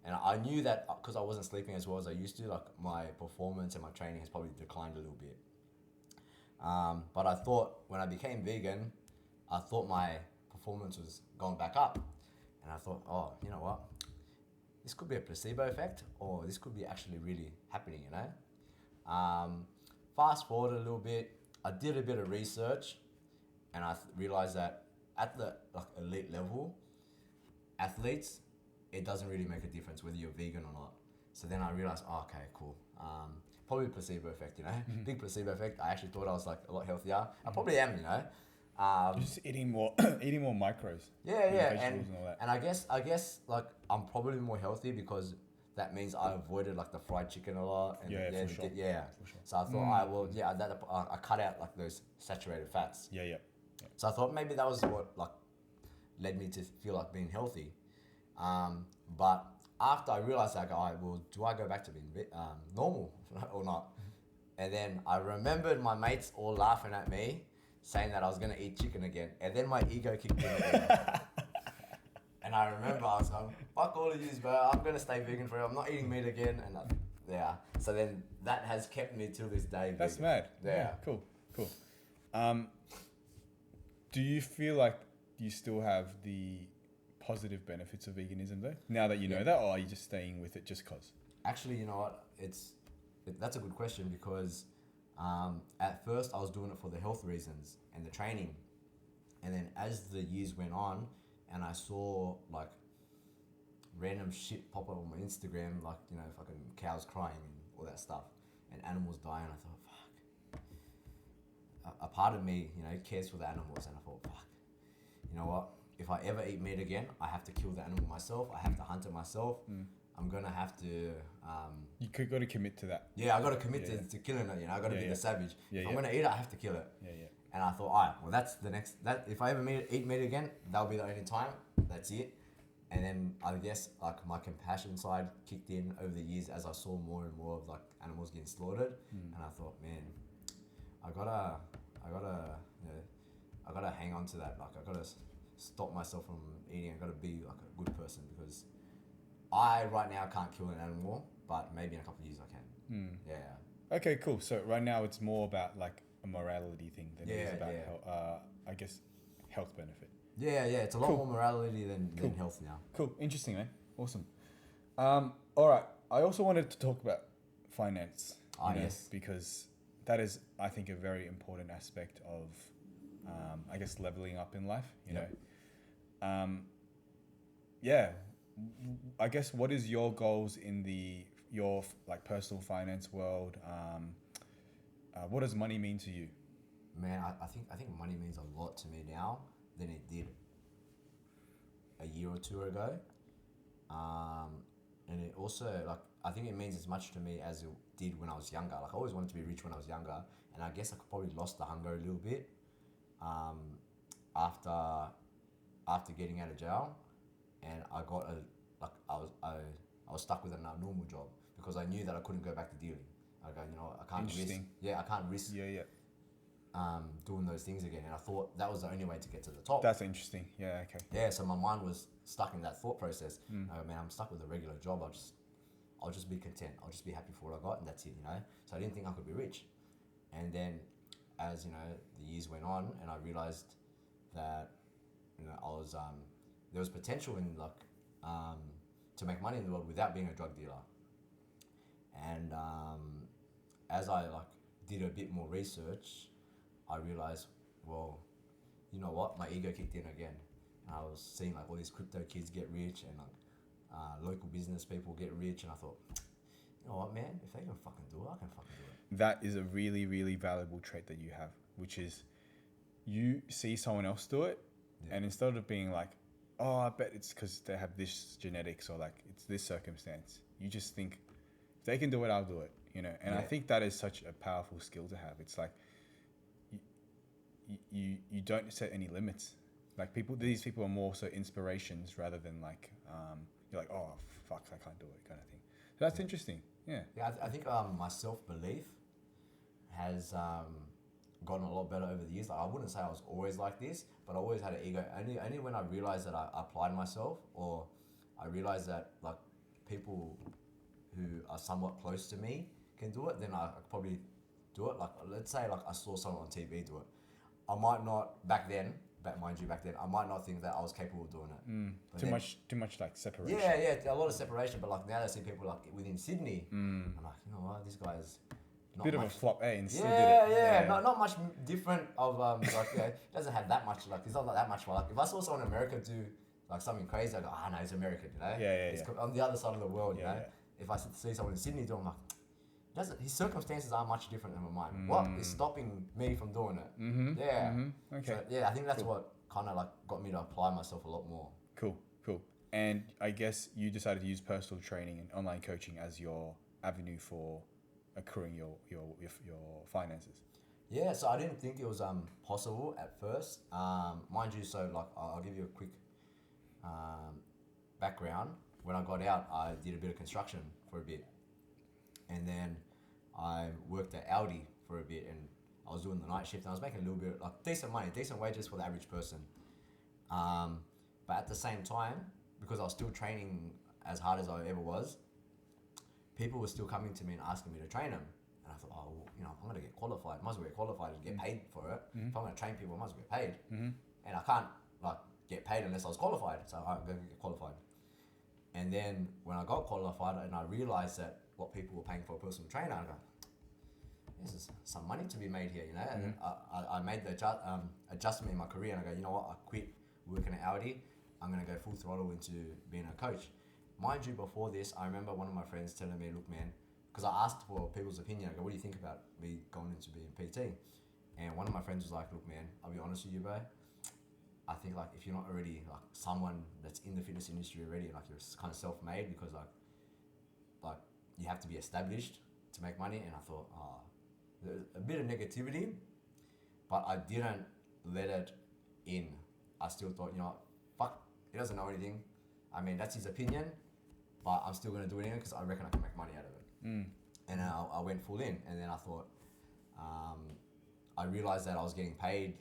S2: And I knew that because I wasn't sleeping as well as I used to, like my performance and my training has probably declined a little bit. But I thought when I became vegan, I thought my performance was going back up. And I thought, oh, you know what? This could be a placebo effect, or this could be actually really happening, Fast forward a little bit, I did a bit of research, and I realized that at the elite level, athletes, it doesn't really make a difference whether you're vegan or not. So then I realized, oh, okay, cool. Probably placebo effect, big placebo effect. I actually thought I was like a lot healthier. I probably am,
S1: You're just eating more, eating more macros.
S2: Yeah,
S1: vegetables and all that.
S2: and I guess like I'm probably more healthy because that means I avoided like the fried chicken a lot. And
S1: For sure. For sure.
S2: So I thought, I cut out like those saturated fats.
S1: Yeah.
S2: So I thought maybe that was what like led me to feel like being healthy. But after I realized that, do I go back to being normal or not? And then I remembered my mates all laughing at me, saying that I was gonna eat chicken again, and then my ego kicked in again. And I remember I was like, fuck all of yous, bro, I'm gonna stay vegan forever, I'm not eating meat again. And so then that has kept me till this day.
S1: That's
S2: vegan.
S1: mad.
S2: Yeah.
S1: Cool. Do you feel like you still have the positive benefits of veganism though, now that you know that, or are you just staying with it just cause?
S2: Actually, you know what, that's a good question, because at first I was doing it for the health reasons and the training, and then as the years went on and I saw like random shit pop up on my Instagram, like fucking cows crying and all that stuff and animals dying, I thought, fuck, a part of me cares for the animals, and I thought, fuck, you know what, if I ever eat meat again, I have to kill the animal myself, I have to hunt it myself. I'm gonna have to.
S1: You got to commit to that.
S2: Yeah, I got to commit to killing it. I got to be the savage. If I'm gonna eat it, I have to kill it.
S1: Yeah.
S2: And I thought, all right, well, that's the next. That if I ever eat meat again, that'll be the only time. That's it. And then I guess like my compassion side kicked in over the years as I saw more and more of like animals getting slaughtered, and I thought, man, I gotta hang on to that. Like I gotta stop myself from eating. I gotta be like a good person, because I right now can't kill an animal, but maybe in a couple of years I can. Yeah.
S1: Okay, cool. So right now it's more about like a morality thing than it is about I guess health benefit.
S2: Yeah. It's a lot more morality than health now.
S1: Cool. Interesting, man. Awesome. All right. I also wanted to talk about finance.
S2: Yes.
S1: Because that is, I think, a very important aspect of, I guess, leveling up in life. You know. I guess what is your goals in your like personal finance world? What does money mean to you?
S2: Man, I think money means a lot to me now than it did a year or two ago. And it also, like, I think it means as much to me as it did when I was younger. Like, I always wanted to be rich when I was younger, and I guess I probably lost the hunger a little bit after getting out of jail, and I got I was stuck with a normal job because I knew that I couldn't go back to dealing. I go, I can't risk.
S1: Interesting.
S2: I can't risk.
S1: Yeah.
S2: doing those things again. And I thought that was the only way to get to the top.
S1: That's interesting. Yeah. Okay.
S2: Yeah, so my mind was stuck in that thought process. Oh man, I'm stuck with a regular job. I'll just be content. I'll just be happy for what I got, and that's it, you know. So I didn't think I could be rich. And then, as you know, the years went on, and I realized that I was there was potential in to make money in the world without being a drug dealer. And as I did a bit more research, I realized, well, you know what? My ego kicked in again. And I was seeing all these crypto kids get rich and local business people get rich, and I thought, you know what, man? If they can fucking do it, I can fucking do it.
S1: That is a really, really valuable trait that you have, which is you see someone else do it, and instead of being like, oh, I bet it's because they have this genetics or it's this circumstance, you just think, if they can do it, I'll do it, you know. And I think that is such a powerful skill to have. It's like you don't set any limits. These people are more so inspirations rather than you're like, oh fuck, I can't do it kind of thing. So that's interesting. Yeah.
S2: Yeah, I think my self-belief has gotten a lot better over the years. I wouldn't say I was always like this, but I always had an ego. Only when I realized that I applied myself, or I realized that people who are somewhat close to me can do it, then I could probably do it. Let's say I saw someone on TV do it. I might not back then, I might not think that I was capable of doing it. But
S1: Too much separation.
S2: Yeah, a lot of separation. But now I see people within Sydney. I'm like, you know what, this guy is not
S1: bit
S2: much,
S1: of a flop, and still did it.
S2: Yeah. Not much different of doesn't have that much he's not that much. If I saw someone in America do something crazy, I go, no, he's American, you know.
S1: Yeah.
S2: On the other side of the world, you know.
S1: Yeah.
S2: If I see someone in Sydney doing, I'm like, his circumstances are much different than mine. What is stopping me from doing it?
S1: Mm-hmm.
S2: Yeah.
S1: Mm-hmm. Okay.
S2: So, I think that's what kind of got me to apply myself a lot more.
S1: Cool. And I guess you decided to use personal training and online coaching as your avenue for accruing your finances.
S2: Yeah, so I didn't think it was possible at first. Mind you, so I'll give you a quick background. When I got out, I did a bit of construction for a bit, and then I worked at Audi for a bit, and I was doing the night shift, and I was making a little bit decent money, decent wages for the average person. But at the same time, because I was still training as hard as I ever was, people were still coming to me and asking me to train them. And I thought, oh, I'm going to get qualified. Might as well get qualified and get paid for it. If I'm going to train people, I might as well get paid. And I can't get paid unless I was qualified. So I'm going to get qualified. And then when I got qualified and I realized that what people were paying for a personal trainer, I go, there's some money to be made here, you know. And I made the adjustment in my career, and I go, you know what, I quit working at Audi. I'm going to go full throttle into being a coach. Mind you, before this, I remember one of my friends telling me, look, man, because I asked for people's opinion. I go, what do you think about me going into being PT? And one of my friends was like, look, man, I'll be honest with you, bro. I think if you're not already someone that's in the fitness industry already, you're kind of self-made, because you have to be established to make money. And I thought, there's a bit of negativity, but I didn't let it in. I still thought, fuck, he doesn't know anything. I mean, that's his opinion, but I'm still going to do it anyway because I reckon I can make money out of it. And I went full in, and then I thought, I realized that I was getting paid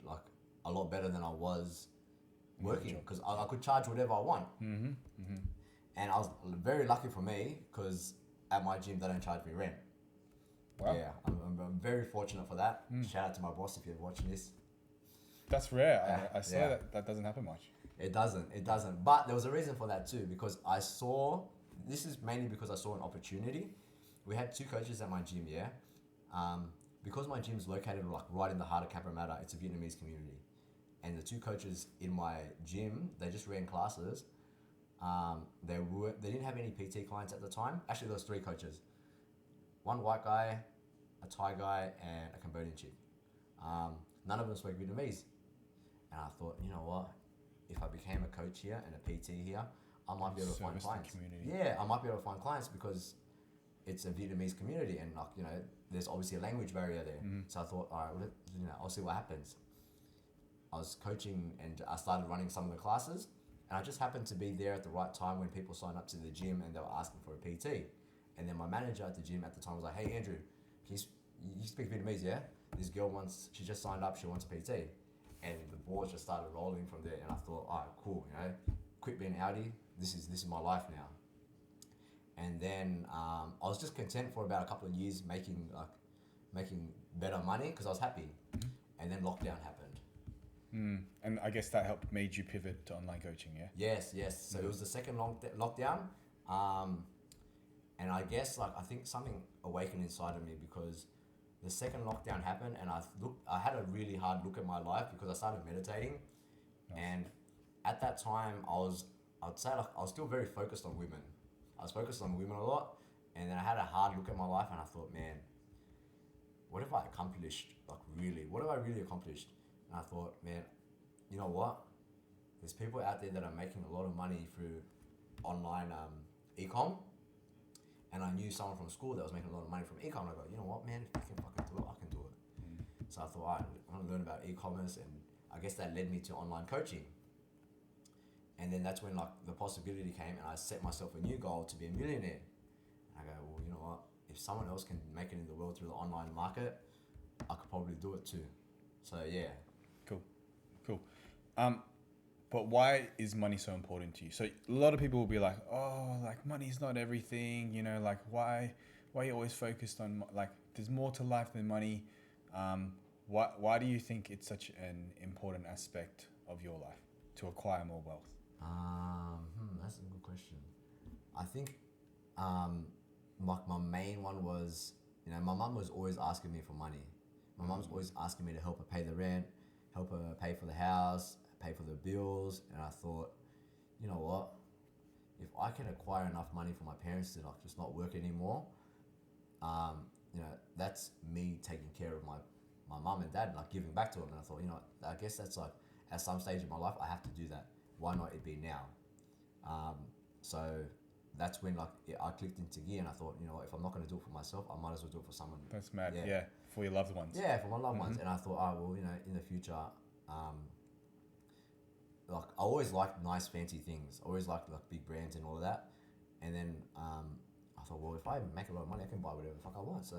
S2: a lot better than I was working, because I could charge whatever I want. And I was very lucky for me, because at my gym they don't charge me rent. Wow. Yeah, I'm very fortunate for that. Shout out to my boss if you're watching this.
S1: That's rare. I saw that doesn't happen much.
S2: It doesn't. But there was a reason for that too, because this is mainly because I saw an opportunity. We had 2 coaches at my gym, because my gym is located right in the heart of Cabramatta. It's a Vietnamese community. And the 2 coaches in my gym, they just ran classes. They didn't have any PT clients at the time. Actually, there was 3 coaches. 1 white guy, a Thai guy, and a Cambodian chick. None of them spoke Vietnamese. And I thought, you know what? If I became a coach here and a PT here, I might be able to find clients. Yeah, I might be able to find clients because it's a Vietnamese community, and there's obviously a language barrier there. So I thought, all right, I'll see what happens. I was coaching and I started running some of the classes, and I just happened to be there at the right time when people signed up to the gym and they were asking for a PT. And then my manager at the gym at the time was like, hey Andrew, you speak Vietnamese, yeah? this girl she just signed up, she wants PT. And the balls just started rolling from there. And I thought, all right, cool, you know, quit being outie. This is my life now. And then I was just content for about a couple of years making better money because I was happy. And then lockdown happened.
S1: And I guess that made you pivot to online coaching, yeah?
S2: Yes. So it was the second lockdown. And I guess I think something awakened inside of me because the second lockdown happened and I had a really hard look at my life because I started meditating. Nice. And at that time I'd say I was still very focused on women. I was focused on women a lot, and then I had a hard look at my life and I thought, man, what have I accomplished? Really, what have I really accomplished? And I thought, man, you know what? There's people out there that are making a lot of money through online e-com. And I knew someone from school that was making a lot of money from e-com. And I go, you know what, man, if you can fucking do it, I can do it. So I thought, all right, I want to learn about e-commerce, and I guess that led me to online coaching. And then that's when the possibility came, and I set myself a new goal to be a millionaire. And I go, well, you know what? If someone else can make it in the world through the online market, I could probably do it too. So yeah.
S1: Cool. But why is money so important to you? So a lot of people will be like, oh, money's not everything, you know, why are you always focused on, there's more to life than money. Why do you think it's such an important aspect of your life to acquire more wealth?
S2: That's a good question. I think my main one was, you know, my mum was always asking me for money. My mum's always asking me to help her pay the rent, help her pay for the house, pay for the bills. And I thought, you know what, if I can acquire enough money for my parents to just not work anymore, you know, that's me taking care of my mum and dad, giving back to them. And I thought, you know, I guess that's at some stage in my life, I have to do that. Why not it be now? So that's when I clicked into gear, and I thought, you know, if I'm not going to do it for myself, I might as well do it for someone.
S1: That's mad. Yeah, for your loved ones.
S2: Yeah, for my loved ones. And I thought, well, you know, in the future, I always liked nice fancy things. I always liked big brands and all of that. And then I thought, well, if I make a lot of money, I can buy whatever the fuck I want. So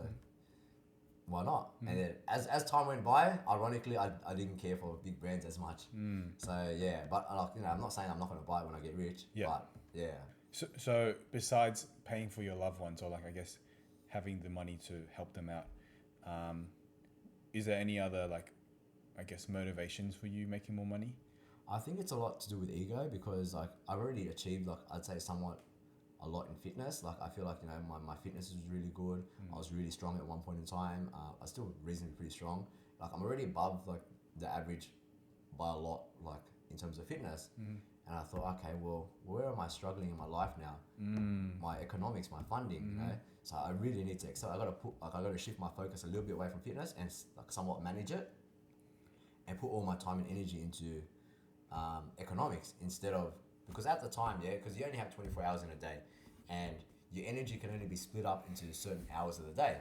S2: why not? And then as time went by, ironically, I didn't care for big brands as much. So yeah, but you know, I'm not saying I'm not going to buy it when I get rich. Yeah. But yeah.
S1: So besides paying for your loved ones, or I guess having the money to help them out, is there any other I guess motivations for you making more money?
S2: I think it's a lot to do with ego because I've already achieved I'd say somewhat a lot in fitness. I feel you know, my fitness is really good. I was really strong at one point in time. I still reasonably pretty strong. I'm already above the average by a lot in terms of fitness. And I thought, okay, well, where am I struggling in my life now? My economics, my funding, you know. So I really need to excel. I got to shift my focus a little bit away from fitness and somewhat manage it, and put all my time and energy into economics instead of, because at the time, because you only have 24 hours in a day, and your energy can only be split up into certain hours of the day.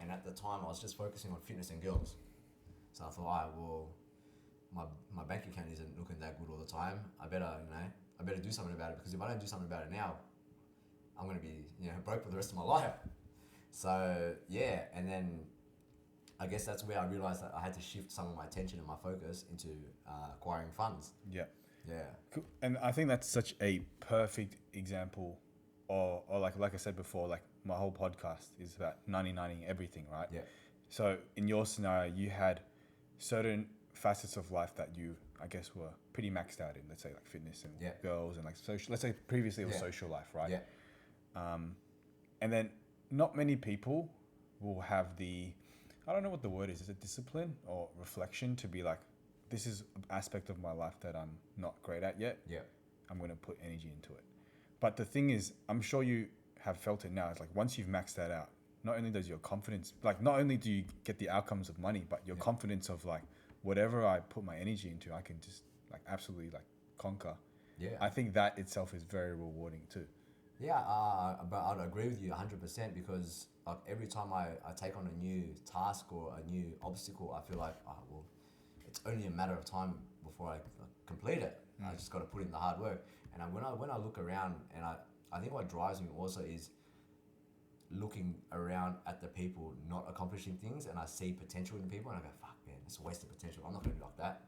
S2: And at the time, I was just focusing on fitness and girls. So I thought, all right, well, my bank account isn't looking that good all the time. I better do something about it, because if I don't do something about it now, I'm going to be, you know, broke for the rest of my life. So yeah, and then I guess that's where I realized that I had to shift some of my attention and my focus into acquiring funds. Yeah.
S1: Cool. And I think that's such a perfect example, or like I said before, my whole podcast is about 90-90 everything, right?
S2: Yeah.
S1: So in your scenario, you had certain facets of life that you, I guess, were pretty maxed out in, let's say fitness and girls and social, let's say previously it was social life, right?
S2: Yeah.
S1: And then not many people will have the, I don't know what the word is it discipline or reflection to be this is an aspect of my life that I'm not great at yet.
S2: Yeah.
S1: I'm going to put energy into it. But the thing is, I'm sure you have felt it now. It's once you've maxed that out, not only does your confidence, not only do you get the outcomes of money, but your confidence of whatever I put my energy into, I can just absolutely conquer.
S2: Yeah.
S1: I think that itself is very rewarding too.
S2: Yeah, but I'd agree with you 100% because every time I take on a new task or a new obstacle, I feel well, it's only a matter of time before I complete it. I just got to put in the hard work. And when I look around, and I think what drives me also is looking around at the people not accomplishing things, and I see potential in people, and I go, fuck, man, it's a waste of potential. I'm not going to be like that.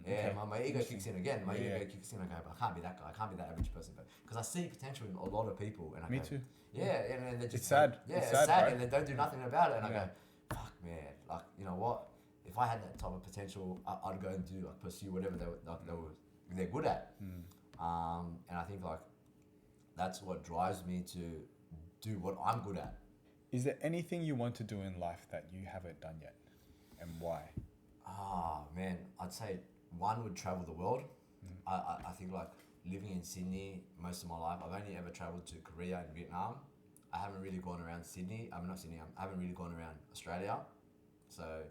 S1: Okay.
S2: My ego kicks in again. My
S1: Yeah,
S2: ego kicks in. I go, but I can't be that guy. I can't be that average person. Because I see potential in a lot of people, and I
S1: Me
S2: go,
S1: too.
S2: yeah, and then they just
S1: It's sad.
S2: Yeah,
S1: It's
S2: it's
S1: sad,
S2: sad,
S1: bro.
S2: and they don't do nothing about it. And I
S1: Yeah.
S2: go, fuck, man, like, you know what? If I had that type of potential, I'd go and do, like, pursue whatever they're good at. And I think, like, that's what drives me to do what I'm good at.
S1: Is there anything you want to do in life that you haven't done yet, and why?
S2: Man, I'd say one would travel the world. I think, like, living in Sydney most of my life, I've only ever traveled to Korea and Vietnam. I haven't really gone around Sydney. I haven't really gone around Australia. So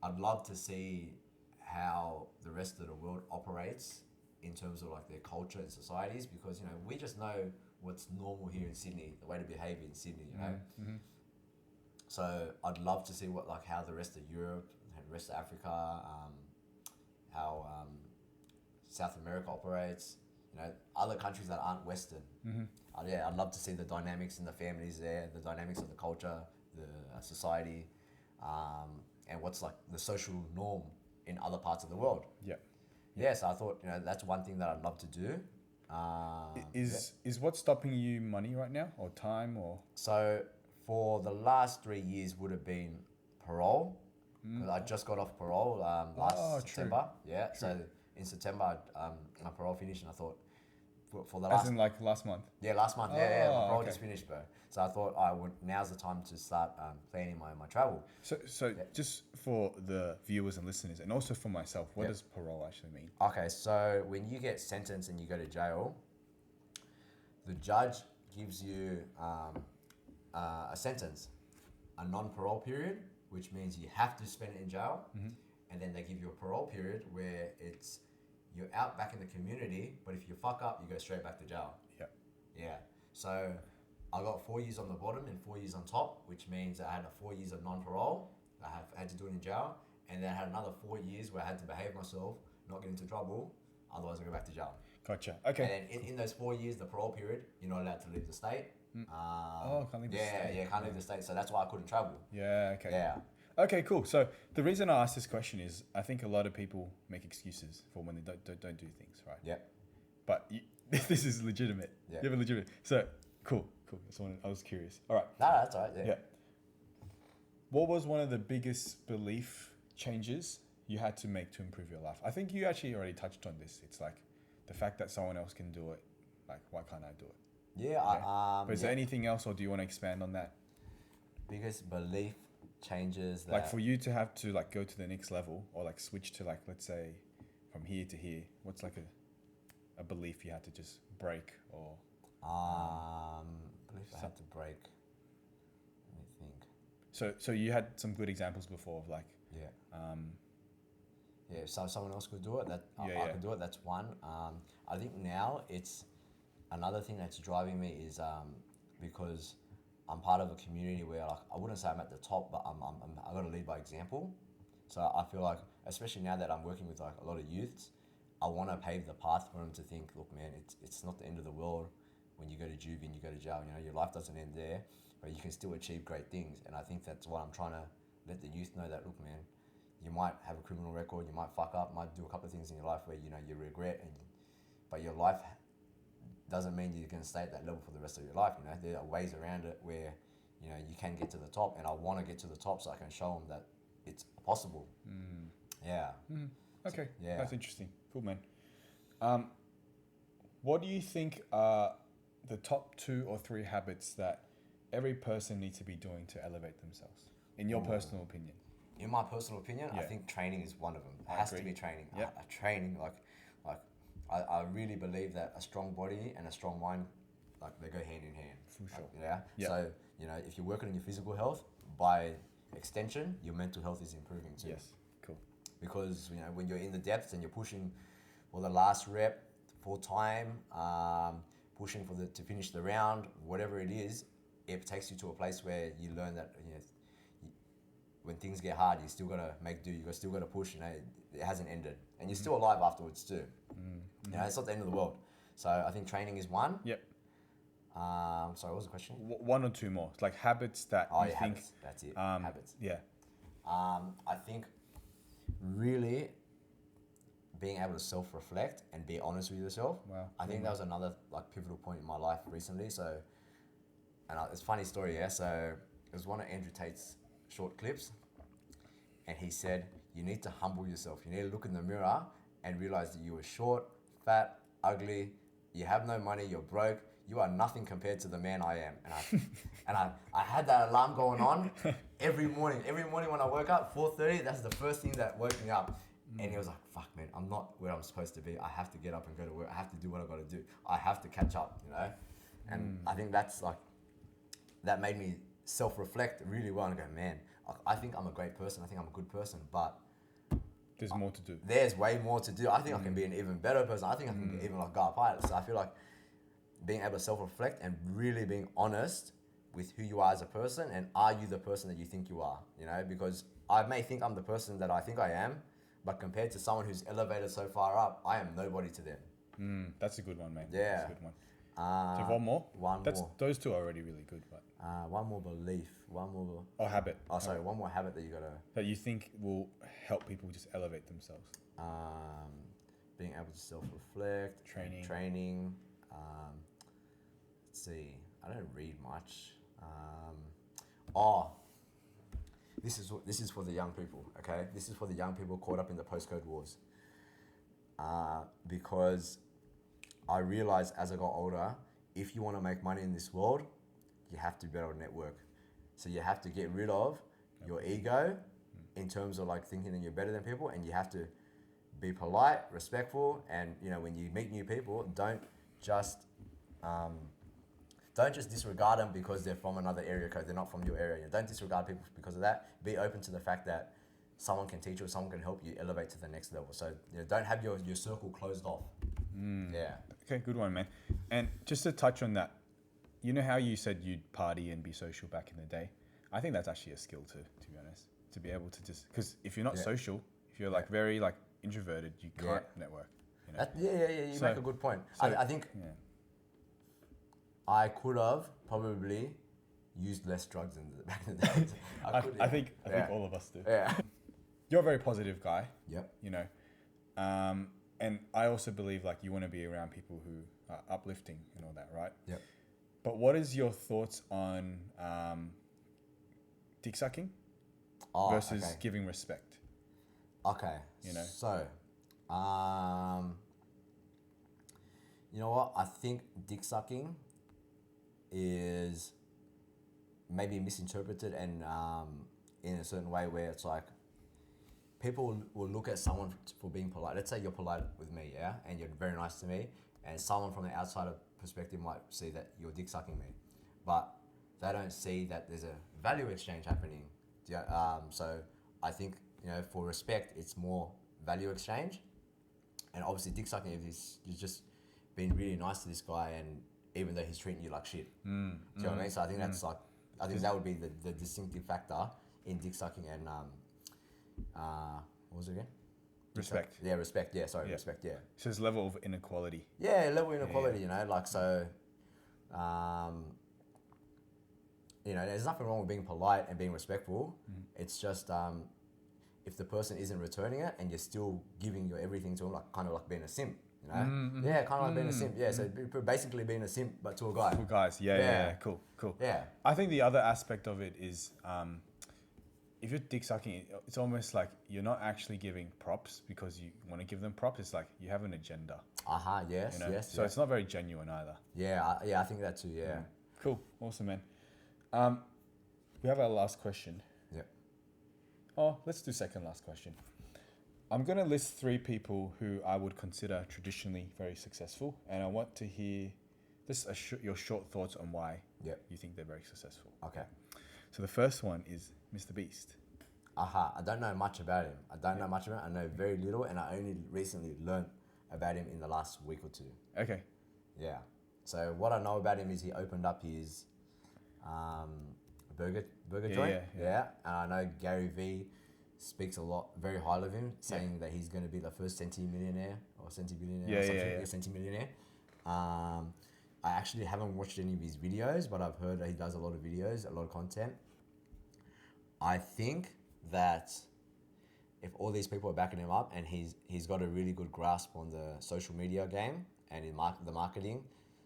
S2: I'd love to see how the rest of the world operates in terms of, like, their culture and societies, because, you know, we just know what's normal here in Sydney, the way to behave in Sydney, you know. So I'd love to see what, like, how the rest of Europe and the rest of Africa, how South America operates, you know, other countries that aren't Western. I'd love to see the dynamics in the families there, the dynamics of the culture, the society, and what's, like, the social norm in other parts of the world.
S1: Yeah.
S2: So I thought, you know, that's one thing that I'd love to do.
S1: Is what's stopping you money right now, or time, or?
S2: So for the last 3 years would have been parole. 'Cause I just got off parole last September. Yeah. True. So in September, my parole finished, and I thought for the last.
S1: As in, like, last month.
S2: Yeah, last month. Yeah. My parole
S1: Okay.
S2: just finished, bro. So I thought now's the time to start planning my travel.
S1: So just for the viewers and listeners, and also for myself, what does parole actually mean?
S2: Okay, so when you get sentenced and you go to jail, the judge gives you a sentence, a non-parole period, which means you have to spend it in jail, and then they give you a parole period where you're out back in the community, but if you fuck up, you go straight back to jail. Yeah. So I got 4 years on the bottom and 4 years on top, which means I had 4 years of non-parole. I had to do it in jail, and then I had another 4 years where I had to behave myself, not get into trouble, otherwise I go back to jail.
S1: Gotcha. Okay.
S2: And then in those 4 years, the parole period, you're not allowed to leave the state.
S1: Can't leave the state.
S2: Yeah, can't leave the state. So that's why I couldn't travel.
S1: Yeah. Okay.
S2: Yeah.
S1: Okay. Cool. So the reason I asked this question is I think a lot of people make excuses for when they don't do things, right?
S2: Yeah.
S1: But this is legitimate.
S2: Yeah.
S1: You have a legitimate. So cool. I was curious. All right.
S2: No, that's all right.
S1: Yeah. What was one of the biggest belief changes you had to make to improve your life? I think you actually already touched on this. It's like the fact that someone else can do it. Like, why can't I do it?
S2: Yeah.
S1: But is there anything else, or do you want to expand on that?
S2: Biggest belief changes that.
S1: Like, for you to have to, like, go to the next level, or, like, switch to, like, let's say from here to here, what's like a belief you had to just break, or
S2: belief I had to break. Let me think.
S1: So you had some good examples before of, like,
S2: so someone else could do it. I could do it. That's one. I think now it's another thing that's driving me is because I'm part of a community where, like, I wouldn't say I'm at the top, but I got to lead by example. So I feel like, especially now that I'm working with, like, a lot of youths, I want to pave the path for them to think, look, man, it's not the end of the world when you go to juvie and you go to jail. You know, your life doesn't end there, but you can still achieve great things. And I think that's what I'm trying to let the youth know, that, look, man, you might have a criminal record, you might fuck up, might do a couple of things in your life where, you know, you regret, but your life doesn't mean you're going to stay at that level for the rest of your life. You know, there are ways around it where, you know, you can get to the top, and I want to get to the top so I can show them that it's possible. Yeah.
S1: Okay.
S2: So, yeah.
S1: That's interesting. Cool, man. What do you think are the top 2 or 3 habits that every person needs to be doing to elevate themselves, in your personal opinion?
S2: In my personal opinion, I think training is one of them. It has to be training.
S1: Yep.
S2: Training, I really believe that a strong body and a strong mind, like, they go hand in hand.
S1: For sure.
S2: Yeah.
S1: Yep.
S2: So, you know, if you're working on your physical health, by extension, your mental health is improving too.
S1: Yes. Cool.
S2: Because, you know, when you're in the depths and you're pushing for the last rep, full time, pushing to finish the round, whatever it is, it takes you to a place where you learn that, you know, when things get hard, you still gotta make do. You still gotta push. You know, it hasn't ended, and you're still alive afterwards too. You know, it's not the end of the world. So I think training is one.
S1: Yep.
S2: Sorry, what was the question?
S1: One or two more. It's like habits that
S2: Oh,
S1: you
S2: yeah,
S1: think.
S2: habits. That's it. Habits.
S1: Yeah.
S2: I think really being able to self-reflect and be honest with yourself.
S1: Wow.
S2: I think that was another like pivotal point in my life recently. So, it's a funny story, yeah. So it was one of Andrew Tate's short clips, and he said, "You need to humble yourself. You need to look in the mirror and realize that you are short, fat, ugly. You have no money. You're broke. You are nothing compared to the man I am." And I had that alarm going on every morning. Every morning when I woke up, 4:30. That's the first thing that woke me up. And he was like, "Fuck, man, I'm not where I'm supposed to be. I have to get up and go to work. I have to do what I got to do. I have to catch up, you know." And I think that's like that made me self-reflect really well and go, man, I think I'm a great person. I think I'm a good person, but
S1: There's more to do.
S2: there's way more to do. I think I can be an even better person. I think I can even like go up higher. So I feel like being able to self-reflect and really being honest with who you are as a person, and are you the person that you think you are, you know? Because I may think I'm the person that I think I am, but compared to someone who's elevated so far up, I am nobody to them.
S1: That's a good one, man.
S2: Yeah.
S1: That's a good one. Do you have one more?
S2: One more.
S1: Those two are already really good, but.
S2: One more belief. One more.
S1: Oh, habit.
S2: Oh, sorry. One more habit that you gotta.
S1: That you think will help people just elevate themselves.
S2: Being able to self-reflect. Training. Let's see. I don't read much. This is for the young people. Okay, this is for the young people caught up in the postcode wars. Because I realized as I got older, if you want to make money in this world, you have to be able to network. So you have to get rid of your ego in terms of like thinking that you're better than people, and you have to be polite, respectful, and you know, when you meet new people, don't just disregard them because they're from another area code. They're not from your area. Don't disregard people because of that. Be open to the fact that someone can teach you, or someone can help you elevate to the next level. So don't have your circle closed off. Yeah.
S1: Okay, good one, man. And just to touch on that, you know how you said you'd party and be social back in the day? I think that's actually a skill to be honest. To be able to just, because if you're not social, if you're like very like introverted, you can't network. You know?
S2: You make a good point. I think I could have probably used less drugs back in the day.
S1: I think all of us do.
S2: Yeah.
S1: You're a very positive guy.
S2: Yep.
S1: You know, and I also believe like you want to be around people who are uplifting and all that, right?
S2: Yep.
S1: But what is your thoughts on dick sucking versus giving respect?
S2: Okay.
S1: You know.
S2: So, you know what? I think dick sucking is maybe misinterpreted and in a certain way where it's like people will look at someone for being polite. Let's say you're polite with me, yeah, and you're very nice to me, and someone from the outside perspective might see that you're dick sucking me, but they don't see that there's a value exchange happening. So I think, you know, for respect, it's more value exchange, and obviously dick sucking is just being really nice to this guy, and even though he's treating you like shit. Do you know what I mean? So I think that's like, I think that would be the distinctive factor in dick sucking and what was it again?
S1: Respect.
S2: Yeah, respect. Yeah, sorry, respect. Yeah.
S1: So there's level of inequality.
S2: Yeah, level of inequality. You know, like so. You know, there's nothing wrong with being polite and being respectful. It's just if the person isn't returning it and you're still giving your everything to them, like kind of like being a simp. You know? Yeah, kind of like being a simp. Yeah, so basically being a simp, but to a guy.
S1: To guys. Yeah. Cool.
S2: Yeah.
S1: I think the other aspect of it is if you're dick sucking, it's almost like you're not actually giving props because you want to give them props. It's like you have an agenda.
S2: Yes,
S1: you know?
S2: yes.
S1: So it's not very genuine either.
S2: Yeah, I think that too. Yeah.
S1: Cool. Awesome, man. We have our last question.
S2: Yep.
S1: Oh, let's do second last question. I'm going to list 3 people who I would consider traditionally very successful, and I want to hear just your short thoughts on why you think they're very successful.
S2: Okay.
S1: So the first one is Mr. Beast.
S2: I don't know much about him. I know very little, and I only recently learned about him in the last week or 2.
S1: Okay.
S2: Yeah. So what I know about him is he opened up his burger joint. Yeah. And I know Gary Vee speaks a lot, very highly of him, saying that he's going to be the first centimillionaire or centibillionaire or something. Centimillionaire. I actually haven't watched any of his videos, but I've heard that he does a lot of videos, a lot of content. I think that if all these people are backing him up and he's got a really good grasp on the social media game and the marketing,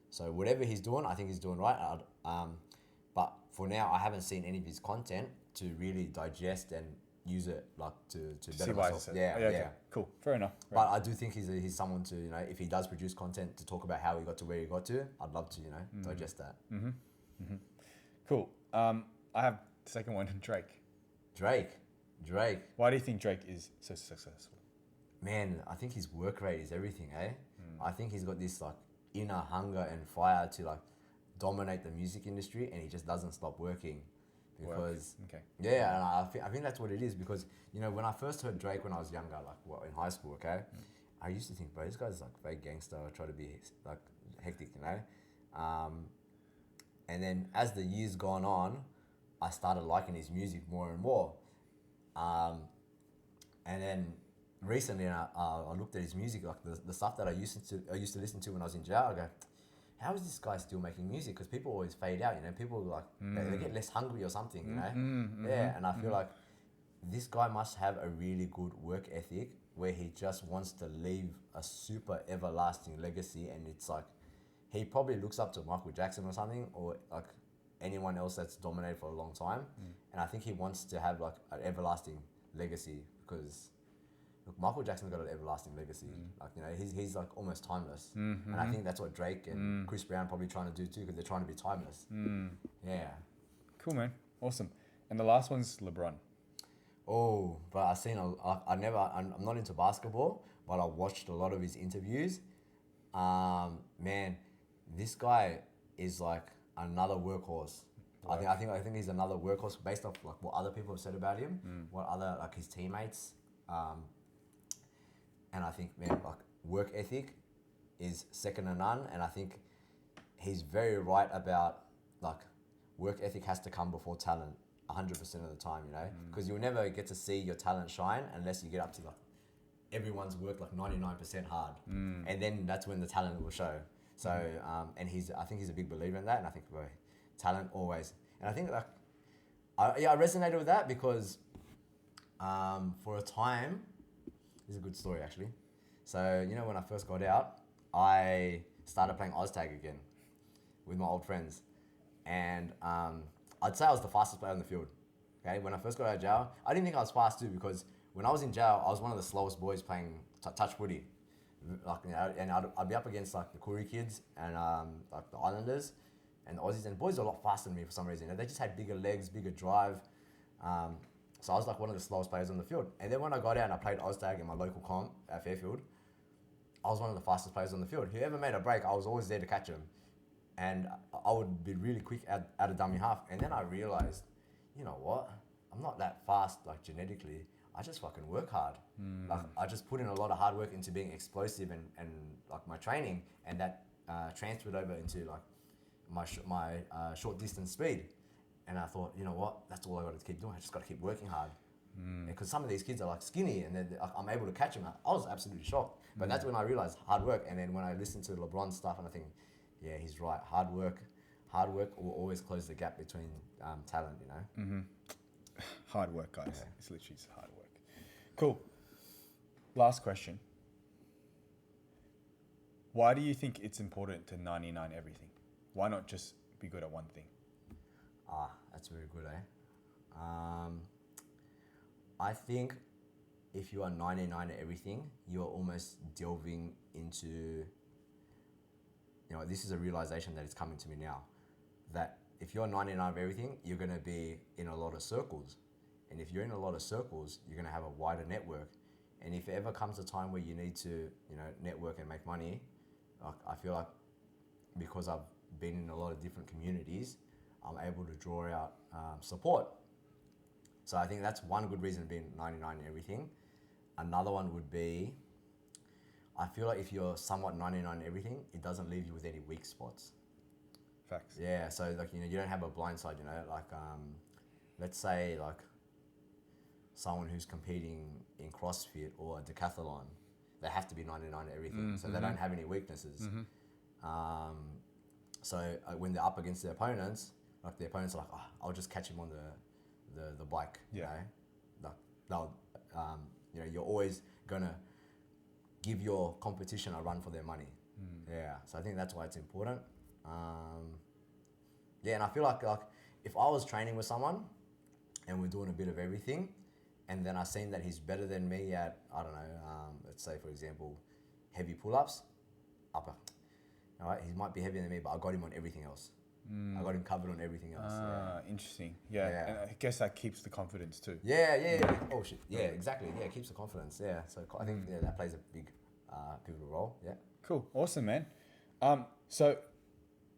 S2: so whatever he's doing, I think he's doing right. But for now, I haven't seen any of his content to really digest and use it like to better myself. Yeah,
S1: okay.
S2: yeah.
S1: Cool. Fair enough.
S2: But I do think he's someone to, you know, if he does produce content to talk about how he got to where he got to, I'd love to, you know, digest that.
S1: Cool. I have the second one, Drake.
S2: Drake.
S1: Why do you think Drake is so successful?
S2: Man, I think his work rate is everything, eh? I think he's got this like inner hunger and fire to like dominate the music industry, and he just doesn't stop working. Because yeah, and I think that's what it is. Because, you know, when I first heard Drake when I was younger, like in high school, okay, I used to think, bro, this guy's like fake gangster, try to be like hectic, you know. And then as the years gone on, I started liking his music more and more. And then recently, I looked at his music, like the stuff that I used to listen to when I was in jail. I go, how is this guy still making music? Because people always fade out, you know. People like they get less hungry or something, you know. Yeah, and I feel like this guy must have a really good work ethic where he just wants to leave a super everlasting legacy, and it's like he probably looks up to Michael Jackson or something, or like anyone else that's dominated for a long time, and I think he wants to have like an everlasting legacy because. Look, Michael Jackson's got an everlasting legacy. Like, you know, he's like almost timeless, and I think that's what Drake and Chris Brown probably trying to do too, because they're trying to be timeless. Yeah.
S1: Cool, man. Awesome. And the last one's LeBron.
S2: Oh, but I'm not into basketball, but I watched a lot of his interviews. Man, this guy is like another workhorse. Right. I think he's another workhorse based off like what other people have said about him, what other like his teammates. And I think, man, like work ethic is second to none. And I think he's very right about like work ethic has to come before talent 100% of the time, you know, because you'll never get to see your talent shine unless you get up to like everyone's worked like 99% hard. And then that's when the talent will show. So, and I think he's a big believer in that. And I think, bro, talent always. And I think like, I resonated with that because for a time, this is a good story actually. So, you know, when I first got out, I started playing OzTag again with my old friends. And I'd say I was the fastest player on the field. Okay, when I first got out of jail, I didn't think I was fast too, because when I was in jail, I was one of the slowest boys playing touch footy. Like, you know, and I'd be up against like the Koori kids and like the Islanders and the Aussies, and boys are a lot faster than me for some reason. You know, they just had bigger legs, bigger drive. So I was like one of the slowest players on the field. And then when I got out and I played OzTag in my local comp at Fairfield, I was one of the fastest players on the field. Whoever made a break, I was always there to catch him. And I would be really quick at a dummy half. And then I realized, you know what? I'm not that fast, like genetically. I just fucking work hard. Like I just put in a lot of hard work into being explosive and like my training, and that transferred over into like my short distance speed. And I thought, you know what? That's all I got to keep doing. I just got to keep working hard. Because some of these kids are like skinny, and then I'm able to catch them. I was absolutely shocked. But that's when I realized hard work. And then when I listened to LeBron stuff, and I think, yeah, he's right. Hard work will always close the gap between talent, you know?
S1: Hard work, guys. Yeah. It's literally just hard work. Cool. Last question. Why do you think it's important to 99 everything? Why not just be good at one thing?
S2: That's very good, eh? I think if you are 99 at everything, you're almost delving into, you know, this is a realization that is coming to me now, that if you're 99 of everything, you're going to be in a lot of circles. And if you're in a lot of circles, you're going to have a wider network. And if it ever comes a time where you need to, you know, network and make money, I feel like because I've been in a lot of different communities, I'm able to draw out support. So I think that's one good reason being 99 in everything. Another one would be, I feel like if you're somewhat 99 in everything, it doesn't leave you with any weak spots.
S1: Facts.
S2: Yeah, so like, you know, you don't have a blind side, you know, like let's say like someone who's competing in CrossFit or a decathlon, they have to be 99 at everything, so they don't have any weaknesses. So when they're up against their opponents, like the opponents are like, oh, I'll just catch him on the bike.
S1: Yeah.
S2: You know, like they'll, you know, you're always gonna give your competition a run for their money. Yeah. So I think that's why it's important. Yeah, and I feel like if I was training with someone and we're doing a bit of everything, and then I seen that he's better than me at, I don't know, let's say for example, heavy pull-ups, upper. All right, he might be heavier than me, but I got him on everything else. I got him covered on everything else.
S1: Interesting. Yeah.
S2: Yeah.
S1: And I guess that keeps the confidence too.
S2: Yeah. Oh shit. Yeah, exactly. Yeah, it keeps the confidence. Yeah. So I think that plays a big pivotal role. Yeah.
S1: Cool. Awesome, man. So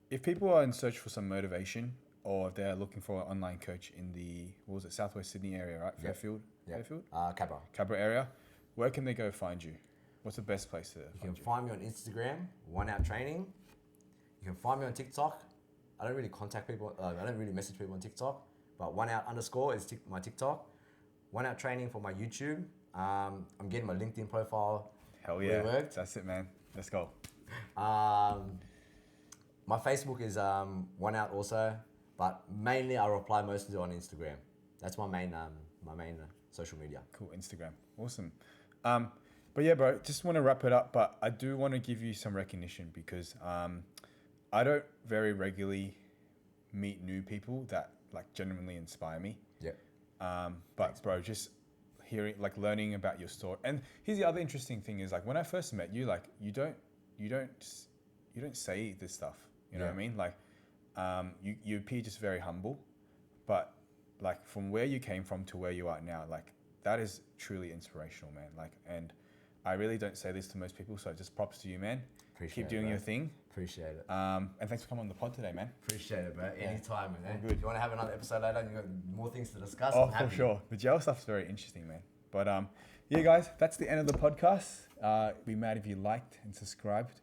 S1: if people are in search for some motivation or if they're looking for an online coach in the, what was it, Southwest Sydney area, right?
S2: Yep.
S1: Fairfield?
S2: Yep.
S1: Fairfield?
S2: Cabra.
S1: Area. Where can they go find you? What's the best place to
S2: You
S1: find
S2: can find me on Instagram, Oneout Training. You can find me on TikTok. I don't really contact people. I don't really message people on TikTok. But Oneout_ is my TikTok. Oneout Training for my YouTube. I'm getting my LinkedIn profile.
S1: Hell yeah.
S2: reworked.
S1: That's it, man. Let's go.
S2: My Facebook is Oneout also, but mainly I reply mostly on Instagram. That's my main social media.
S1: Cool. Instagram. Awesome. But yeah, bro, just want to wrap it up, but I do want to give you some recognition because I don't very regularly meet new people that like genuinely inspire me.
S2: Yeah.
S1: But
S2: Thanks,
S1: bro, just hearing, like learning about your story. And here's the other interesting thing is like when I first met you, like you don't say this stuff. You know what I mean? Like you appear just very humble, but like from where you came from to where you are now, like that is truly inspirational, man. Like, and I really don't say this to most people, so just props to you, man. Keep doing your thing.
S2: Appreciate it.
S1: And thanks for coming on the pod today, man.
S2: Appreciate it, bro. Anytime, man.
S1: All good.
S2: If you want to have another episode later and you've got more things to discuss,
S1: Oh,
S2: I'm happy.
S1: for sure. The gel stuff's very interesting, man. But yeah, guys, that's the end of the podcast. Be mad if you liked and subscribed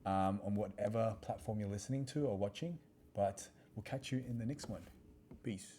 S1: on whatever platform you're listening to or watching. But we'll catch you in the next one. Peace.